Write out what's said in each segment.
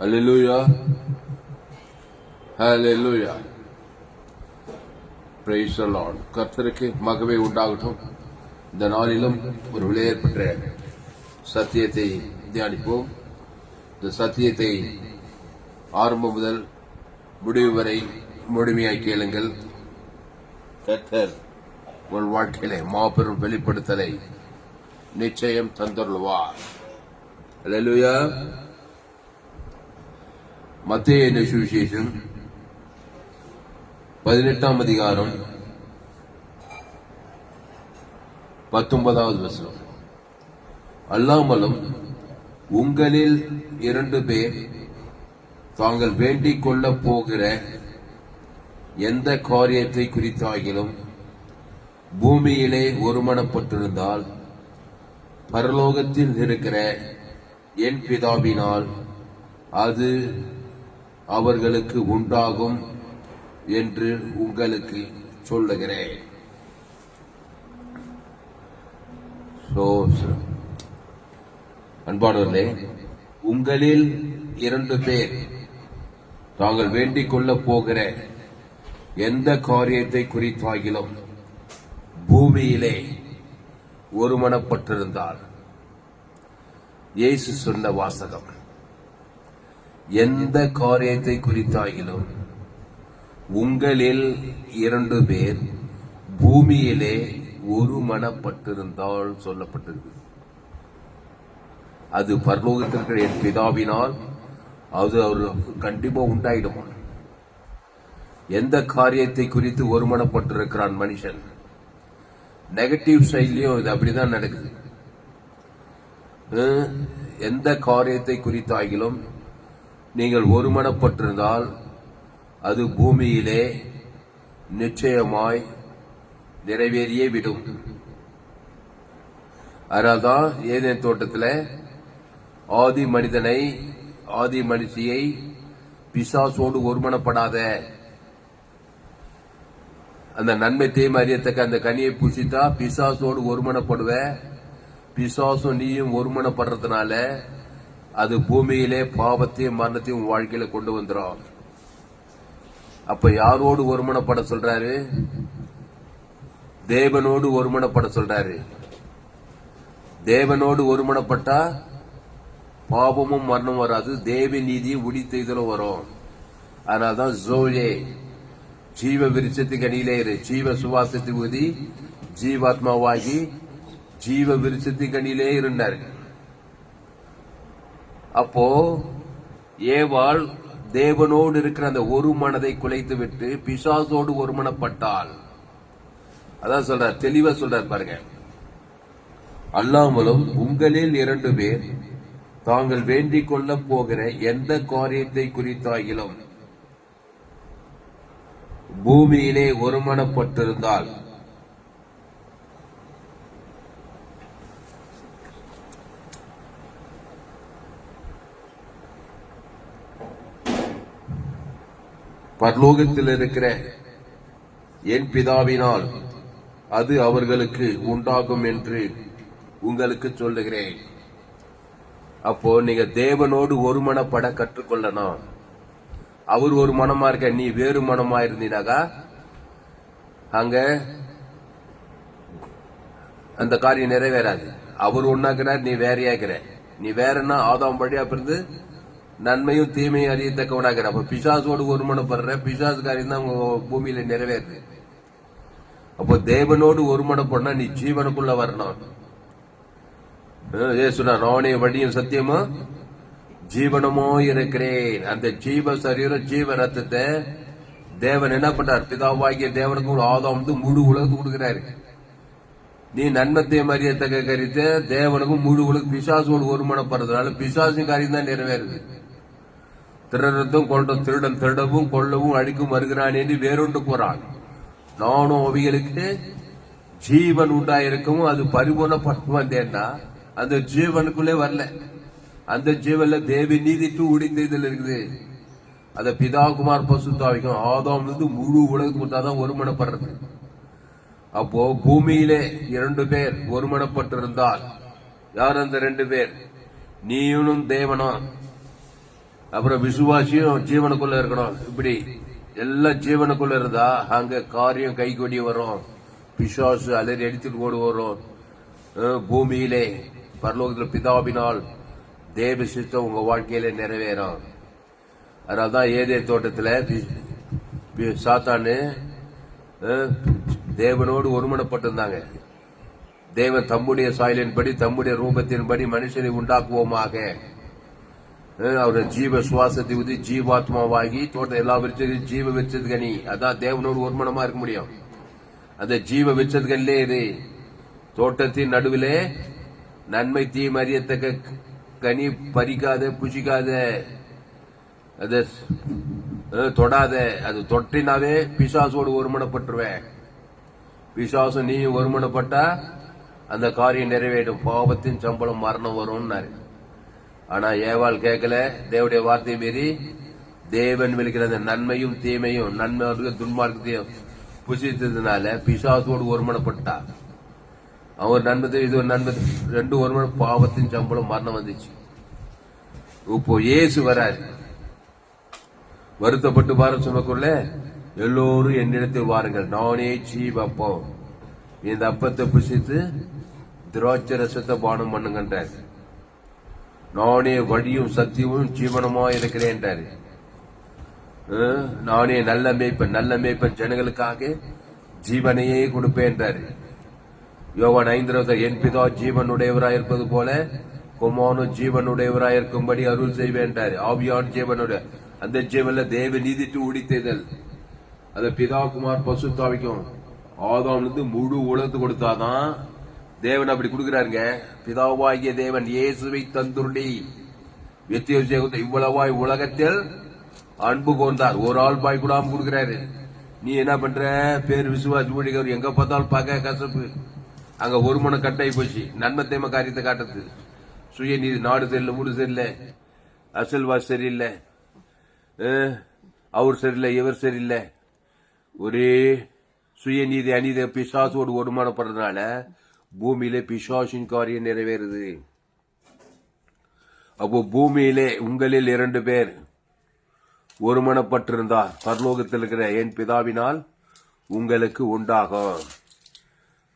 Hallelujah. Hallelujah. Praise the Lord. கர்த்தருக்கு மகிமை உண்டாகட்டும். இந்த நாளிலும் ஒரு விலையேற்பட்ட சத்தியத்தை தியானிப்போம். இந்த சத்தியத்தை ஆரம்பம் முதல் முடிவு வரை முழுமையாய் கேளுங்கள். கர்த்தர் உன் வாழ்க்கையிலே மாபெரும் வெளிப்படுத்தலை நிச்சயம் தந்தருள்வார். அல்லேலூயா. மத்தேயு சுவிசேஷம் 18ஆம் அதிகாரம் 19வது வசனம். அல்லாமலும் உங்களில் 2 பேர் தாங்கள் வேண்டிக் கொள்ளப் போகிற எந்த காரியத்தை குறித்தாகிலும் பூமியிலே ஒருமனப்பட்டிருந்தால் பரலோகத்தில் இருக்கிற என் பிதாவினால் அது அவர்களுக்கு உண்டாகும் என்று உங்களுக்கு சொல்லுகிறேன். அன்பானவர்களே, உங்களில் 2 பேர் தாங்கள் வேண்டிக் கொள்ளப் போகிற எந்த காரியத்தை குறித்தாகிலும் பூமியிலே ஒருமனப்பட்டிருந்தால், இயேசு சொன்ன வாசகம், எந்த காரியத்தை குறித்தாகிலும் உங்களில் 2 பேர் பூமியிலே ஒருமனப்பட்டிருந்தால் சொல்லப்பட்டிருக்கு. அது பரலோகத்திற்கு என் பிதாவினால் அது அவர் கண்டிப்பா உண்டாயிடும். எந்த காரியத்தை குறித்து ஒருமனப்பட்டிருக்கிறான் மனுஷன், நெகட்டிவ் சைட்லயும் இது அப்படிதான் நடக்குது. எந்த காரியத்தை குறித்தாகிலும் நீங்கள் ஒருமனப்பட்டிருந்தால் அது பூமியிலே நிச்சயமாய் நிறைவேறியே விடும். அதனால்தான் ஏதேன் தோட்டத்தில் ஆதி மனுஷியை பிசாசோடு ஒருமனப்படாத, அந்த நன்மை தீமை அறியத்தக்க அந்த கனியை புசித்தா பிசாசோடு ஒருமனப்படுவ, பிசாசும் நீயும் ஒருமனப்படுறதுனால அது பூமியிலே பாவத்தையும் மரணத்தையும் வாழ்க்கையில கொண்டு வந்துடும். அப்ப யாரோடு ஒருமனப்பட சொல்றாரு? தேவனோடு ஒருமனப்பட சொல்றாரு. தேவனோடு ஒருமனப்பட்டா பாவமும் மரணமும் வராது, தேவ நீதி உடித்தெய்தலும் வரும். அதனால்தான் ஜோயே ஜீவ விருட்சத்துக்கு அடியிலே இரு, ஜீவ சுவாசத்துக்கு ஊதி ஜீவாத்மாவாகி ஜீவ விருட்சத்துக்கு அடியிலே இருந்தார். அப்போ ஏவாள் தேவனோடு இருக்கிற அந்த ஒரு மனதை குலைத்து விட்டு பிசாசோடு ஒருமனப்பட்டால், அதான் சொல்றார், தெளிவா சொல்றார் பாருங்க. அல்லாமலும் உங்களில் 2 பேர் தாங்கள் வேண்டிக் கொள்ளப் போகிற எந்த காரியத்தை குறித்தாகிலும் பூமியிலே ஒருமனப்பட்டிருந்தால் பரலோகத்தில் இருக்கிற என் பிதாவினால் அது அவர்களுக்கு உண்டாகும் என்று உங்களுக்கு சொல்லுகிறேன். அப்போ நீங்க தேவனோடு ஒருமனப்பட கற்றுக்கொள்ளணும். அவர் ஒரு மனமா இருக்க, நீ வேறு மனமா இருந்தீனாக்கா அங்க அந்த காரியம் நிறைவேறாது. அவர் ஒன்னாக்குறார், நீ வேறையாக்குற. நீ வேறன்னா ஆதாம் வழியா பிறந்து நன்மையும் தீமையும் அறியத்தக்கவனாகிற. அப்ப பிசாசோடு ஒருமனப்படுற, பிசாசு காரியம் தான் பூமியில நிறைவேறுது. அப்போ தேவனோடு ஒருமனப்படனா நீ ஜீவனுக்குள்ள வரணும். சொன்ன நானே வழியும் சத்தியமா ஜீவனமோ இருக்கிறேன். அந்த ஜீவ சரீரம் ஜீவ ரத்தத்தை தேவன் என்ன பண்றார்? பிதாவாகிய தேவனுக்கு ஆதாம் முழு உலகத்துக்கு கொடுக்கிறாரு. நீ நன்மத்தையும் அறியத்தக்க கருத்து தேவனுக்கும் முழு உலக பிசாசோடு ஒருமனப்படுறதுனால பிசாசின் காரியம் தான் நிறைவேறுது. திருடத்தும் திருடன் திருடவும் கொள்ளவும் அழிக்கும் வருகிறான் என்று வேறொன்று போறான். நானும் அவைகளுக்கு ஜீவன் உண்டாயிருக்கவும் அது பரிபூர்ணப்பட்டு வந்தேன்னா அந்த ஜீவனுக்குள்ளே வரல. அந்த ஜீவன்ல தேவி நீதி உடைந்ததில் இருக்குது. அந்த பிதா குமார் பசுத்தாவிக்கும் ஆதாம் முழு உலகத்துக்கு தான் ஒருமனப்படுறது. அப்போ பூமியிலே 2 பேர் ஒருமனப்பட்டிருந்தால் யார் அந்த 2 பேர்? நீயும் தேவனும். அப்புறம் விசுவாசியும் ஜீவனுக்குள்ள இருக்கணும். இப்படி எல்லாம் ஜீவனுக்குள்ள இருந்தா அங்க காரியம் கைகொடி வரும். பிசாசு அலறி அடித்துட்டு ஓடு வரும். பூமியிலே பரலோகத்தில் பிதாவினால் தேவ சித்தம் உங்க வாழ்க்கையில நிறைவேறும். அதனால்தான் ஏதேன் தோட்டத்தில் சாத்தானு தேவனோடு ஒருமனப்பட்டிருந்தாங்க. தேவன் தம்முடைய சாயலின்படி தம்முடைய ரூபத்தின்படி மனுஷனை உண்டாக்குவோமாக. அவருடைய ஜீவ சுவாசத்தை ஊதி ஜீவாத்மாவாகி தோட்டம் எல்லா விருச்சத்தையும் ஜீவ விருச்சது கனி. அதான் தேவனோடு ஒருமனமா இருக்க முடியும். அந்த ஜீவ விருச்சதுகளிலே இது தோட்டத்தின் நடுவிலே நன்மை தீமை அறியத்தக்க கனி பறிக்காத புசிக்காத அது தொடாத. அது தொட்டினாவே பிசாசோடு ஒருமனப்பட்டுருவேன். பிசாசம் நீ ஒருமனப்பட்டா அந்த காரியம் நிறைவேறும். பாவத்தின் சம்பளம் மரணம் வரும்னாரு. ஆனா ஏவாள் கேட்கல. தேவனுடைய வார்த்தையை மீறி தேவன் விളിக்கிற அந்த நன்மையும் தீமையும் நன்மை துன்மார்க்கத்தையும் புசித்ததுனால பிசாசோடு ஒருமனப்பட்டா. அவன் நன்மை இது ஒரு நன்மை ரெண்டு ஒருமன பாவத்தின் சம்பளம் மரணம் வந்துச்சு. இப்போ இயேசு வராரு. வருத்தப்பட்டு வார சொன்னக்குள்ள எல்லோரும் என்னிடத்தில் வாருங்கள், நானே ஜீவப்பம். இந்த அப்பத்தை புசித்து திராட்சை ரசத்தை பானம் பண்ணுங்கன்றார். நானே வழியும் சத்தியமும் ஜீவனமா இருக்கிறேன். நானே நல்ல மேய்ப்பன் ஜனங்களுக்காக ஜீவனையே கொடுப்பேன்றாரு. யோவான் 5 என் பிதா ஜீவனுடையவராயிருப்பது போல குமாரனும் ஜீவனுடையவராயிருக்கும்படி அருள் செய்வேன்றாரு. ஆவியான் ஜீவனுடைய அந்த ஜீவன்ல தேவ நீதிட்டு உடித்தேதல். அந்த பிதா குமார் பசுத்தாவிக்கும் ஆதாம்ல முழு உலகத்து கொடுத்தாதான் தேவன் அப்படி கொடுக்கிறாருங்க. பிதாவாகிய தேவன் இயேசுவை தந்துருளி வித்தியாசம் இவ்வளவாய் உலகத்தில் அன்பு கொண்டார். ஒரு ஆள் பாய் கூடாம கொடுக்கிறாரு. நீ என்ன பண்ற? பேர் விசுவாசி ஊழியர் எங்க பார்த்தாலும் பார்க்க கசப்பு. அங்க ஒரு மன கட்டாயி போச்சு. நன்மை தேம காரியத்தை காட்டுறது. சுயநீதி நாடு சரியில்லை, வீடு சரியில்லை, அசல்வாசி சரியில்லை, அவர் சரியில்லை, இவர் சரியில்லை. ஒரே சுயநீதி அநீதி பிசாசோடு ஒருமானப்படுறதுனால பூமியிலே பிசாசின் காரியம் நிறைவேறுது. அப்போ பூமியிலே உங்களில் 2 பேர் ஒருமனப்பட்டிருந்தார் பரலோகத்தில் இருக்கிற என் பிதாவினால் உங்களுக்கு உண்டாகும்.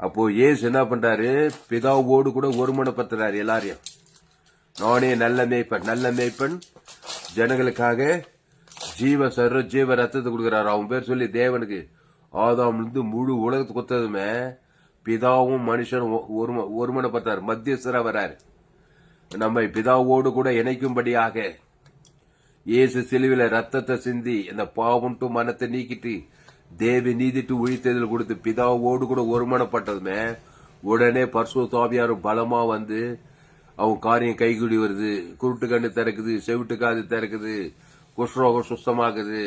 அப்போ ஏசு என்ன பண்றாரு? பிதாவோடு கூட ஒருமனப்படுத்துறாரு எல்லாரையும். நானே நல்ல மேய்ப்பன் ஜனங்களுக்காக ஜீவ ரத்தத்தை கொடுக்கிறாரு. அவன் பேர் சொல்லி தேவனுக்கு ஆதாம்ல முழு உலகத்துக்கு கொத்ததுமே பிதாவும் மனுஷனும் ஒருமனப்பட்டார். மத்தியஸ்தரா வராரு. நம்மை பிதாவோடு கூட இணைக்கும்படியாக இயேசு சிலுவில ரத்தத்தை சிந்தி அந்த பாவம்ட்டு மனத்தை நீக்கிட்டு தேவி நீதிட்டு உழித்ததில் கொடுத்து பிதாவோடு கூட ஒருமனப்பட்டதுமே உடனே பரிசுத்த ஆவியாரும் பலமா வந்து அவன் காரியம் கைகூடி வருது. குருட்டு கண்ணு திறக்குது, செவிட்டு காது திறக்குது, குஷ்ரோகம் சுத்தமாகுது,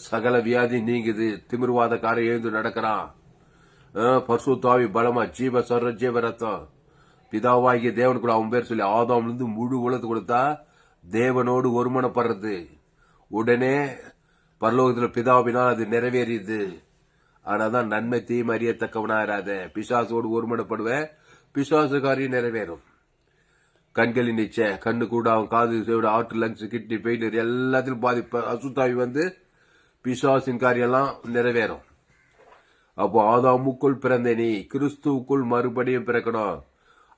சகல வியாதி நீங்குது, திமிர்வாத காரியம் எழுந்து நடக்கிறான். பரிசுத்த ஆவி பலமா ஜீவ ரத்தம் பிதாவாகிய தேவன் கூட அவன் பேர் சொல்லி ஆதாம்ல இருந்து முழு உலகத்து கொடுத்தா தேவனோடு ஒருமனப்படுறது. உடனே பரலோகத்தில் பிதாவினால் அது நிறைவேறியது. ஆனாதான் நன்மை தீமை அறியத்தக்கவனாராத பிசாசோடு ஒருமனப்படுவேன். பிசாசு காரியம் நிறைவேறும். கண்களின் இச்சை, கண்ணு கூட அவன் காது செவிட ஆட்டு லங்ஸ் கிட்னி பெயிண்டர் எல்லாத்திலும் பாதிப்பு அசுத்தாவி வந்து பிசாசின் காரியம் எல்லாம் நிறைவேறும். அப்போ ஆதாமுக்குள் பிறந்த நீ கிறிஸ்துவுக்குள் மறுபடியும் பிறக்கணும்.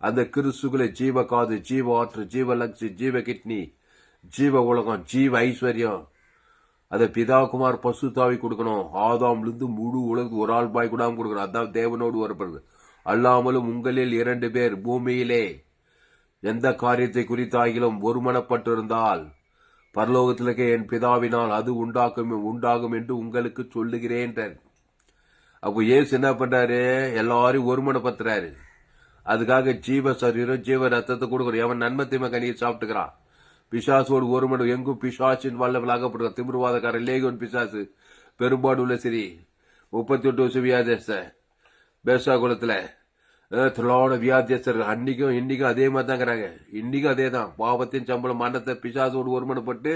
அந்த கிறிஸ்துக்குள்ள ஜீவ காது, ஜீவ ஆற்று, ஜீவ லங்ஸ், ஜீவ கிட்னி, ஜீவ உலகம், ஜீவ ஐஸ்வர்யம் அதை பிதாகுமார் பசுத்தாவி கொடுக்கணும். ஆதாம்ல இருந்து முழு உலகம் ஒரு ஆள் பாய் கூடாம கொடுக்கணும். அதான் தேவனோடு வரப்படுது. அல்லாமலும் உங்களில் 2 பேர் பூமியிலே எந்த காரியத்தை குறித்தாகிலும் ஒருமனப்பட்டிருந்தால் பரலோகத்திலே என் பிதாவினால் அது உண்டாகும் என்று உங்களுக்கு சொல்லுகிறேன். அப்போ ஏசு என்ன பண்றாரு? எல்லாரும் ஒருமனப்படுத்துறாரு. அதுக்காக ஜீவ சரீரம் ஜீவ ரத்தத்தை கொடுக்கணும். அவன் நன்மை தீமை கனியை சாப்பிட்டுக்கிறான். பிசாசோடு ஒருமன எங்கும் பிசாசின் வல்லவளாகப்படுற திமிர்வாதக்காரன் லேகோன் பிசாசு பெரும்பாடு உள்ள சரி 38 வருஷம் வியாதியஸ்த பேசா குளத்துல திரளான வியாதியஸ்தர் அன்னைக்கும் இன்னைக்கும் அதே மாதிரி தாங்கிறாங்க. இன்னைக்கும் அதே தான். பாவத்தின் சம்பளம் மரணத்தை பிசாசோடு ஒருமனப்பட்டு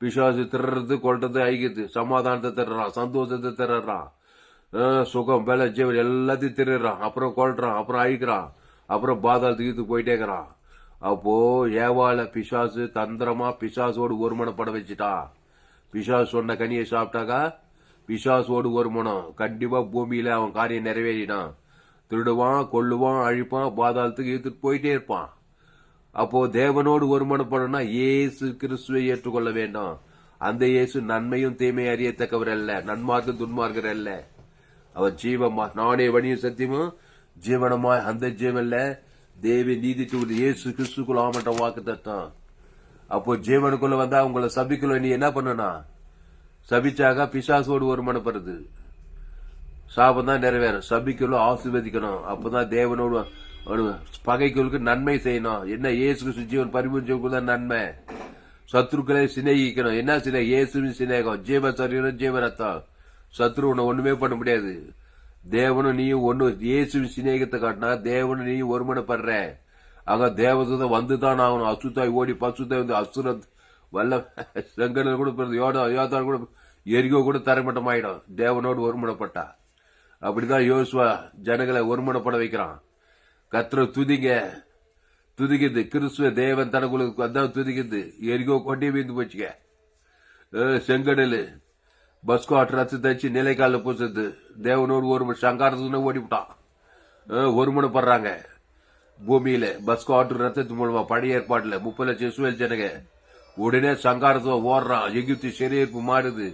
பிசாசு திறது கொள்றது ஐக்கியது சமாதானத்தை தர்றான், சந்தோஷத்தை தர்றான், சுகம் வேலை ஜீவன் எல்லாத்தையும் திருடுறான், அப்புறம் கொள்றான், அப்புறம் அழிக்கிறான், அப்புறம் பாதாளத்துக்கு போயிட்டே இருக்கிறான். அப்போ ஏவாள பிசாசு தந்திரமா பிசாசோடு ஒருமனப்பட வச்சுட்டான். பிசாசு சொன்ன கனியை சாப்பிட்டாக்கா பிசாசோடு ஒருமனம் கண்டிப்பா பூமியில அவன் காரியம் நிறைவேறினான். திருடுவான், கொள்ளுவான், அழிப்பான், பாதாளத்துக்கு இழுத்துட்டு போயிட்டே இருப்பான். அப்போ தேவனோடு ஒருமனப்படணும்னா இயேசு கிறிஸ்துவை ஏற்றுக்கொள்ள வேண்டும். அந்த இயேசு நன்மையும் தீமை அறியத்தக்கவர் அல்ல, நன்மார்க்கும் துன்மார்க்கர் அல்ல. அவர் ஜீவமா, நானே வழியும் சத்தியமும் ஜீவனமாய், அந்த ஜீவன்ல தேவி நீதி இயேசு கிறிஸ்துக்குள்ள ஆமன்ற வாக்கு தட்டம். அப்போ ஜீவனுக்குள்ள வந்தா உங்களை சபிக்குள்ள நீ என்ன பண்ணனா? சபிச்சாக பிசாசோடு ஒருமனப்படுறது சாபம் தான் நிறைவேறும். சபிக்குள்ள ஆசீர்வதிக்கணும். அப்பதான் தேவனோடு பகைகளுக்கு நன்மை செய்யணும். என்ன இயேசு கிறிஸ்து ஜீவன் பரிபூர்ண தான் நன்மை. சத்ருக்களை சிநேகிக்கணும். என்ன சினை? இயேசுவின் சிநேகம், ஜீவ சரீரம், ஜீவ ரத்தம். சத்ரு உன்னை ஒண்ணுமே பண்ண முடியாது. தேவனும் நீயும் ஒண்ணு. இயேசுவின் சிநேகத்தை காட்டினா தேவனும் நீயும் ஒருமனப்படுற. அங்க தேவதூத வந்துதான் ஆகணும். அசுத்தாய் ஓடி பசுத்தாய் வந்து அசுரத் வல்ல செங்கல் கூட யோதான் கூட எரிகோ கூட தரைமட்டம் ஆயிடும் தேவனோடு ஒருமனப்பட்டா. அப்படிதான் யோசுவா ஜனங்களை ஒருமனப்பட வைக்கிறான். கத்திர துதிக்குது கிறிஸ்துவ தேவன் தனக்குள்ள அதான் துதிக்குது. எரிகோ கொண்டே வீந்து போச்சுக்க. செங்கடல் பஸ்கோ ரத்து தச்சு நிலைக்கால பூசுது. தேவனோடு ஒரு சங்காரத்துக்கு ஓடிவிட்டான். ஒருமனப்படுறாங்க பூமியில. பஸ்கோ ரத்தத்து மூலமா பழைய ஏற்பாட்டுல 30 லட்சம் இஸ்ரவேல் ஜனங்க உடனே சங்காரத்தை ஓடுறான். எகிப்து சிறையிருப்பு மாறுது.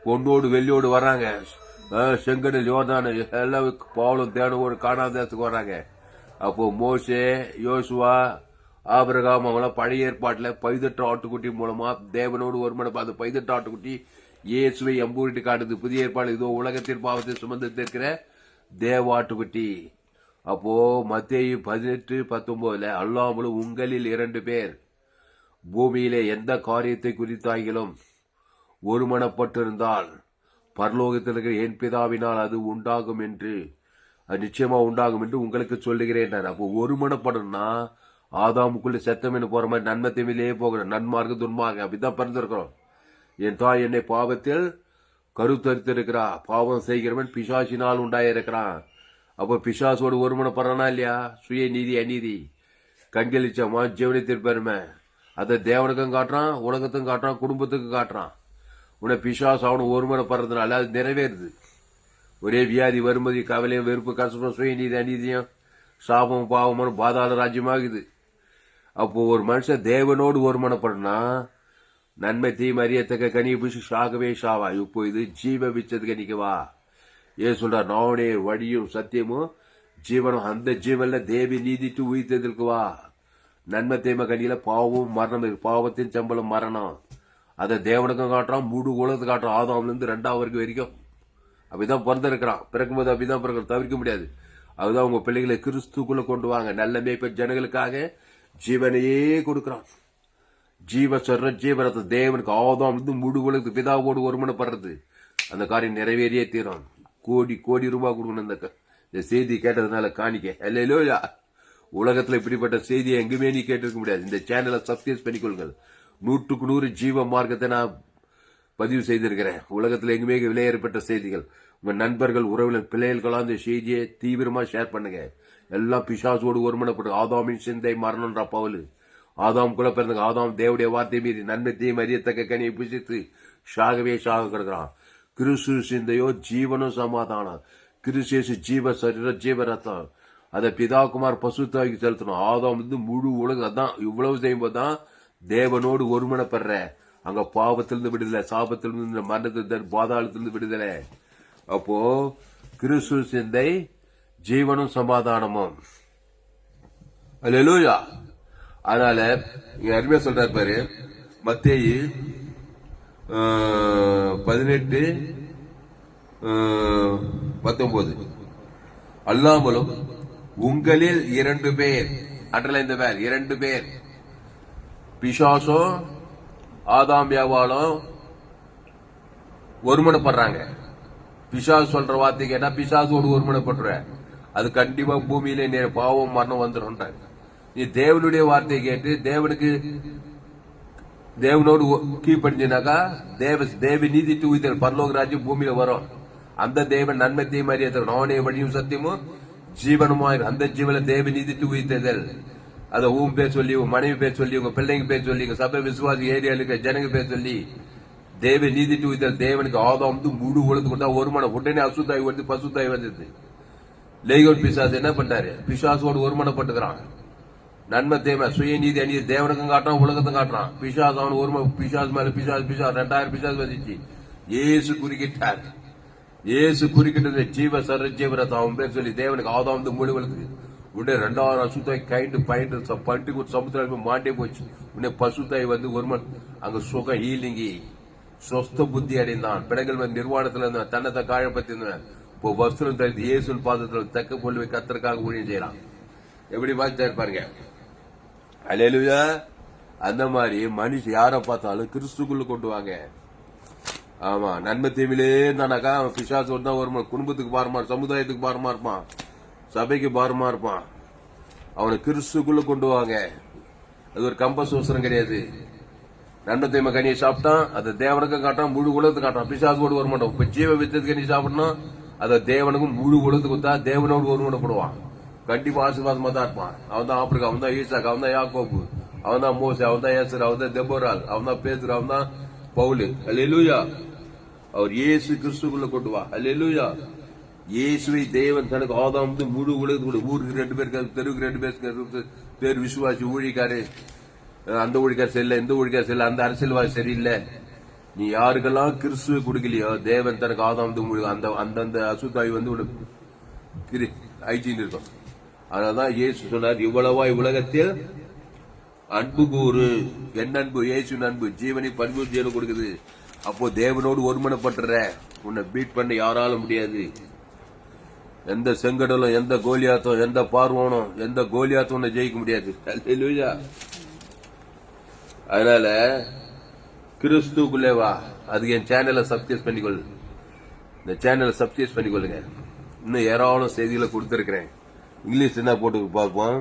பொண்ணோடு வெள்ளியோடு வர்றாங்க. செங்கடல் யோர்தான் எல்லாம் பாவலும் தேனோடு காணாதத்துக்கு வர்றாங்க. அப்போ மோசே, யோசுவா, ஆபிரகாம் அவங்களாம் பழைய ஏற்பாட்டுல பைதட்ட ஆட்டுக்குட்டி மூலமா தேவனோடு ஒருமனப்பா. அந்த பைதட்ட ஆட்டுக்குட்டி இயேசுவை எம்பூரிட்டு காட்டுது. புதிய ஏற்பாடு இதோ உலகத்தின் பாவத்தை சுமந்து இருக்கிற தேவாட்டுக்குட்டி. அப்போ மத்தேயு 18:19 அல்லாமலும் உங்களில் 2 பேர் பூமியிலே எந்த காரியத்தை குறித்தாகிலும் ஒருமனப்பட்டிருந்தால் பரலோகத்தில் இருக்கிற என் பிதாவினால் அது உண்டாகும் என்று, அது நிச்சயமா உண்டாகும் என்று உங்களுக்கு சொல்லுகிறேன். அப்போ ஒருமனப்படணும்னா ஆதாமுக்குள்ள செத்தமென்னு போற மாதிரி நன்மை தீமையிலேயே போகணும். நன்மார்க்கு துன்மார்க்கு அப்படிதான் பிறந்திருக்கிறோம். என் தாய் என்னை பாவத்தில் கருத்தரித்திருக்கிறா. பாவம் செய்கிறவன் பிசாசினால் உண்டாயிருக்கிறான். அப்போ பிசாசோடு ஒருமனப்படுறானா இல்லையா? சுய நீதி அநீதி கண்களிச்சமா ஜீவனத்தின் பெருமை அதை தேவனுக்கும் காட்டுறான், உலகத்துக்கும் காட்டுறான், குடும்பத்துக்கும் காட்டுறான். உன்னை பிசாசு அவனு ஒருமனப்படுறதுனால அது நிறைவேறுது. ஒரே வியாதி, வருமதி, கவலையும், வெறுப்பு, கஷ்டம், சுய நீதி அநீதியும், சாபம், பாவமும் பாதாள ராஜ்யமாகுது. அப்போ ஒரு மனுஷன் தேவனோடு ஒருமனப்படுனா நன்மை தீமை அறியத்தக்க கனியை புஷி சாகவே சாவா. இப்போ இது ஜீவ விச்சது கணிக்கவா. ஏன் சொல்ற? நானே வழியும் சத்தியமும் ஜீவனும். அந்த ஜீவன்ல தேவி நீதிட்டு உயிர்த்தெடுக்குவா. நன்மை தீமை கனியில பாவமும் மரணம் இருக்கு. பாவத்தின் சம்பளம் மரணம். அதை தேவனுக்கும் காட்டுறான், முழு உலகத்தை காட்டுறான். ஆதாம்ல இருந்து 2வது வரைக்கும் அப்படிதான் பிறந்திருக்கிறான். பிறக்கும்போது அப்படிதான் பிறகு தவிர்க்க முடியாது. அதுதான் உங்க பிள்ளைகளை கிறிஸ்துக்குள்ள கொண்டு வாங்க. நல்ல மேய்ப்பர் ஜனங்களுக்காக ஜீவனையே கொடுக்கிறான். ஜீவ சொல்ற ஜீவரத்தை தேவனுக்கு ஆதாம் இருந்து முழு உலகத்துக்கு பிதாவோடு ஒருமனப்படுறது அந்த காரியம் நிறைவேறியே தீரும். கோடி ரூபாய் கொடுக்கணும். இந்த செய்தி கேட்டதுனால காணிக்க இல்லையா? உலகத்துல இப்படிப்பட்ட செய்தியை எங்குமே நீ கேட்டிருக்க முடியாது. இந்த சேனலை சப்ஸ்கிரைப் பண்ணிக்கொள்ளுங்கள். 100க்கு 100 ஜீவ மார்க்கத்தை நான் பதிவு செய்திருக்கிறேன். உலகத்துல எங்குமே விலையேறப்பட்ட செய்திகள். உங்க நண்பர்கள், உறவுகள், பிள்ளைகளுக்கெல்லாம் இந்த செய்தியை தீவிரமா ஷேர் பண்ணுங்க. எல்லாம் பிசாசோடு ஒருமனப்படும். ஆதாமின் சிந்தை மரணம்ன்ற பவுல். ஆதாம் குல பிறந்தாங்க. ஆதாம் தேவடைய வார்த்தை மீறி நன்மை தீமை அறியத்தக்க கனியை புசித்து சாகவே சாக கிடக்கிறான். கிறிஸ்து சிந்தையோ ஜீவனும் சமாதானம். கிறிஸ்து ஜீவ சரீர ஜீவ ரத்தம். அதை பிதாகுமார் பசுத்தாக்கி செலுத்தணும். ஆதாம் வந்து முழு உலகம் அதான். இவ்வளவு செய்யும்போது தான் தேவனோடு ஒருமனப்படுற. அங்க பாவத்திலிருந்து விடுதலை, சாபத்திலிருந்து மரணத்திலிருந்து பாதாளத்திலிருந்து விடுதலை. அப்போ கிறிஸ்து சிந்தை ஜீவனும் சமாதானமும். அல்லேலூயா. அதனால இங்க அருமையா சொல்றாரு பாரு. மத்தேயு 18:19 அல்லாமலும் உங்களில் 2 பேர், அன்றல இந்த பேர் 2 பேர், பிசாசும் ஆதாம் ஏவாளும் ஒருமனப்படுறாங்க. பிசாசு சொல்ற வார்த்தை கேட்டா பிசாசோடு ஒருமனப்படுற. அது கண்டிப்பா பூமியில பாவம் மரணம் வந்துடும். நீ தேவனுடைய வார்த்தையை கேட்டு தேவனோடு கீழ்படிஞ்சினாக்கா தேவ நீதி தூய்தல் பரலோக ராஜ்யம் பூமியில வரும். அந்த தேவன் நன்மை தீமை நானே வழியும் சத்தியமும் ஜீவனுமாய். அந்த ஜீவன தேவ நீதி தூய்தல் அத உன் பேர் சொல்லி, உங்க மனைவி பேர் சொல்லி, உங்க பிள்ளைங்க பேர் சொல்லி, உங்க சபை விசுவாசி ஏரியாலுக்கு ஜனங்க பேர் சொல்லி தேவ நீதி தூய்தல் தேவனுக்கு ஆதாம் முழு உலகத்து கொண்டா ஒரு மனம் உடனே அசுத்தாய் வந்து பசுத்தாய் வந்தது. லேகோட் பிசாசு என்ன பண்றாரு? பிசாசோடு ஒருமனப்பட்டுக்கிறான். நன்மை தேவை சுயநீதி அநீதி தேவனுக்கும் காட்டுறான், உலகத்தும் காட்டுறான். பிசாசு அவன் ஒரு பிசாசு மேல பிசாசு 2000 பிசாசு வந்துச்சு. ஏசு குறுக்கிட்டார். ஏசு குறுக்கிட்டது ஜீவ சர ஜீவரத்தை அவன் பேர் சொல்லி தேவனுக்கு ஆதாம் முழு உலகத்துக்கு உடனே 2000 அசுத்தாய் கைண்டு பயின்று பட்டு சமுத்திரம் மாண்டே போச்சு. உடனே பசுத்தாய் வந்து ஒருமன் அங்க சுகம் ஹீலிங்கி சொஸ்த புத்தி அடைந்தான். பிடங்கள் நிர்வாணத்துல இருந்தான், தன்னத்தை காயப்பத்தி இருந்தான். இப்போ வஸ்திரம் தரித்து இயேசுவின் பாதத்தில் தக்க கொள்வை கத்தருக்காக ஊழியம் செய்யலாம். எப்படி பார்த்து பாருங்க. அல்லேலூயா. அந்த மாதிரி மனுஷன் யாரை பார்த்தாலும் கிறிஸ்துக்குள்ள கொண்டு வாங்க. ஆமா, நன்மை தீவிலே இருந்தானாக்கா அவன் பிசாசோடு தான் ஒரு குடும்பத்துக்கு பாரமா, சமுதாயத்துக்கு பாரமா இருப்பான், சபைக்கு பாரமா இருப்பான். அவனை கிறிஸ்துக்குள்ள கொண்டு வாங்க. அது ஒரு கம்பஸ் அவசரம் கிடையாது. நன்மை தீமை கனியை சாப்பிட்டான், அதை தேவனுக்கும் காட்டான், முழு உலகத்துக்கு காட்டான். பிசாசோடு ஒரு மாட்டோம். இப்ப ஜீவ வித்தது கனி சாப்பிடணும், அதை தேவனுக்கும் முழு உலகத்துக்கு கொடுத்தா தேவனோடு ஒரு மனப்படுவான். கண்டிப்பா ஆசீர்வாதமா தான் இருப்பான். அவன் தான் ஆப்பிரிக்கா, அவன் தான் ஈசாக், அவன் தான் யாக்கோபு, அவன் தான் மோசே, அவன் தான் ஏசர், அவன் தான் தெபோரால், அவன் தான் பேதுரு, அவன் தான் பவுலு. அல்லேலூயா. அவர் இயேசு கிறிஸ்துக்குள்ள கொண்டு வா. அல்லேலூயா. இயேசுவை தேவன் தனக்கு ஆதாம் முழு உலகத்துக்கு ஊருக்கு 2 பேர், தெருவுக்கு 2 பேர் விசுவாசி ஊழிக்காரு. அந்த ஊழிக்கார் சரியில்லை, இந்த ஊழிக்கார் சரியில்லை, அந்த அரசியல்வாதி சரியில்லை. நீ யாருக்கெல்லாம் கிறிஸ்துவை கொடுக்கலையோ தேவன் தனக்கு ஆதாம் முழு அந்த அசுத்தாய் வந்து ஐச்சின்னு இருக்கும். அதனாலதான் இயேசு சொன்னார், இவ்வளவாய் உலகத்தில் அன்பு கூறு. என் அன்பு, இயேசு அன்பு ஜீவனை பரிபூர்த்தியில கொடுக்குது. அப்போ தேவனோடு ஒருமனப்பட்டுற உன்னை பீட் பண்ண யாராலும் முடியாது. எந்த செங்கடலும், எந்த கோலியாத்தும், எந்த பார்வோனும், எந்த கோலியாத்தும் உன்னை ஜெயிக்க முடியாது. அல்லேலூயா. அதனால கிறிஸ்துக்குள்ளே வா. அதுக்கு என் சேனலை சப்ஸ்கிரைப் பண்ணிக்கொள்ளு. இந்த சேனலை சப்ஸ்கிரைப் பண்ணிக்கொள்ளுங்க. இன்னும் ஏராளம் செய்திகளை கொடுத்திருக்கிறேன். இங்கிலீஷ் என்ன போட்டு பார்ப்போம்.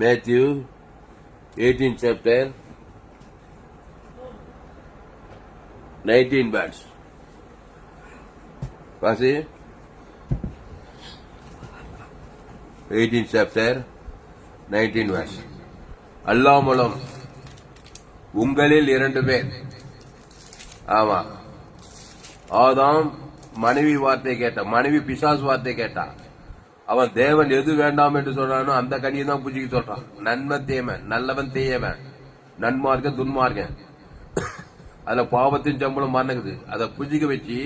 Matthew 18 chapter 19 verse. வாசி. 18 chapter 19 verse. அல்லாமலும் உங்களில் 2 பேர். ஆமா, ஆதாம் மனைவி வார்த்தை கேட்ட, மனைவி பிசாசு வார்த்தை கேட்டான். அவன் தேவன் எது வேண்டாம் என்று சொல்றானோ அந்த கனியை தான் புஜிக்க சொல்றான். நன்மை தீயவன், நல்லவன் தீயவன், நன்மார்க்க துன்மார்க்கன். அதுல பாவத்தின் சம்பளம் மறந்துக்குது. அதை புஜிக்க வச்சு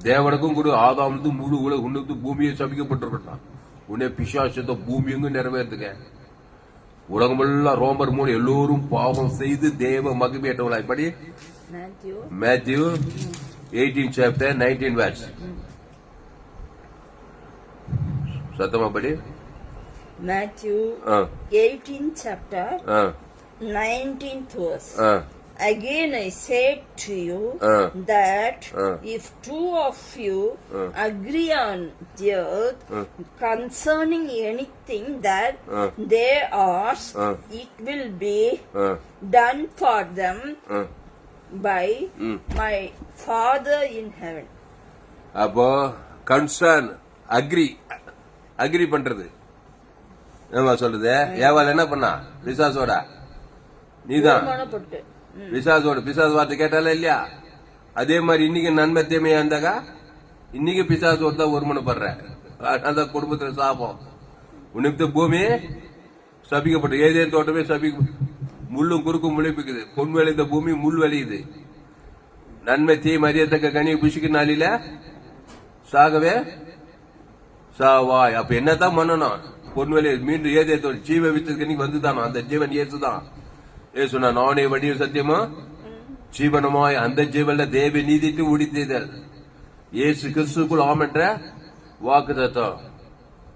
தேவனுக்கும் கூட ஆதாம் முழு உலக உன்னுக்கு பூமியை சபிக்கப்பட்டிருக்கான். உன்னை பிசாசத்தை பூமி எங்கும் நிறைவேற்றுக்க. உலகமெல்லாம் ரோமர் 3 எல்லோரும் பாவம் செய்து தேவ மகிமையற்றவர்களாய். படி மேத்யூ 18 chapter 19 verse. சத்தமா படி. Matthew 18 chapter 19th verse. Again I say to you that if 2 of you agree on the earth concerning anything that they ask, it will be done for them by my Father in heaven. அப்போ concern agri பண்றது என்ன சொல்றது? ஏவாள் என்ன பண்ணா? பிசாசோட நீதான் பிசாசு வார்த்தை கேட்டால இல்லையா? அதே மாதிரி இன்னைக்கு நன்மை தீமையா இருந்தாக்கா இன்னைக்கு பிசாசோட தான் ஒருமனப்படுற. அந்த குடும்பத்துல சாபம். உனக்கு பூமி சபிக்கப்பட்டு ஏதே தோட்டமே முள்ளும் குறுக்கும் முளைப்பிக்குது. பொன் விளைந்த பூமி முள் விளையுது. நன்மை தீமை அறியத்தக்க கனி புஷிக்கு நாளில சாகவே சாவாய். அப்ப என்னதான் பண்ணணும்? பொன் விளைய மீண்டும் ஏதே தோட்டம் ஜீவ வித்தது கனிக்கு வந்துதானோ அந்த ஜீவன் ஏசுதான். ஏசுனா நானே வடிவ சத்தியமா ஜீவனமாய் அந்த ஜீவன்ல தேவ நீதிட்டு உடித்தீதல் ஏசு கிறிஸ்துக்குள் ஆமென்ற வாக்கு தத்துவம்.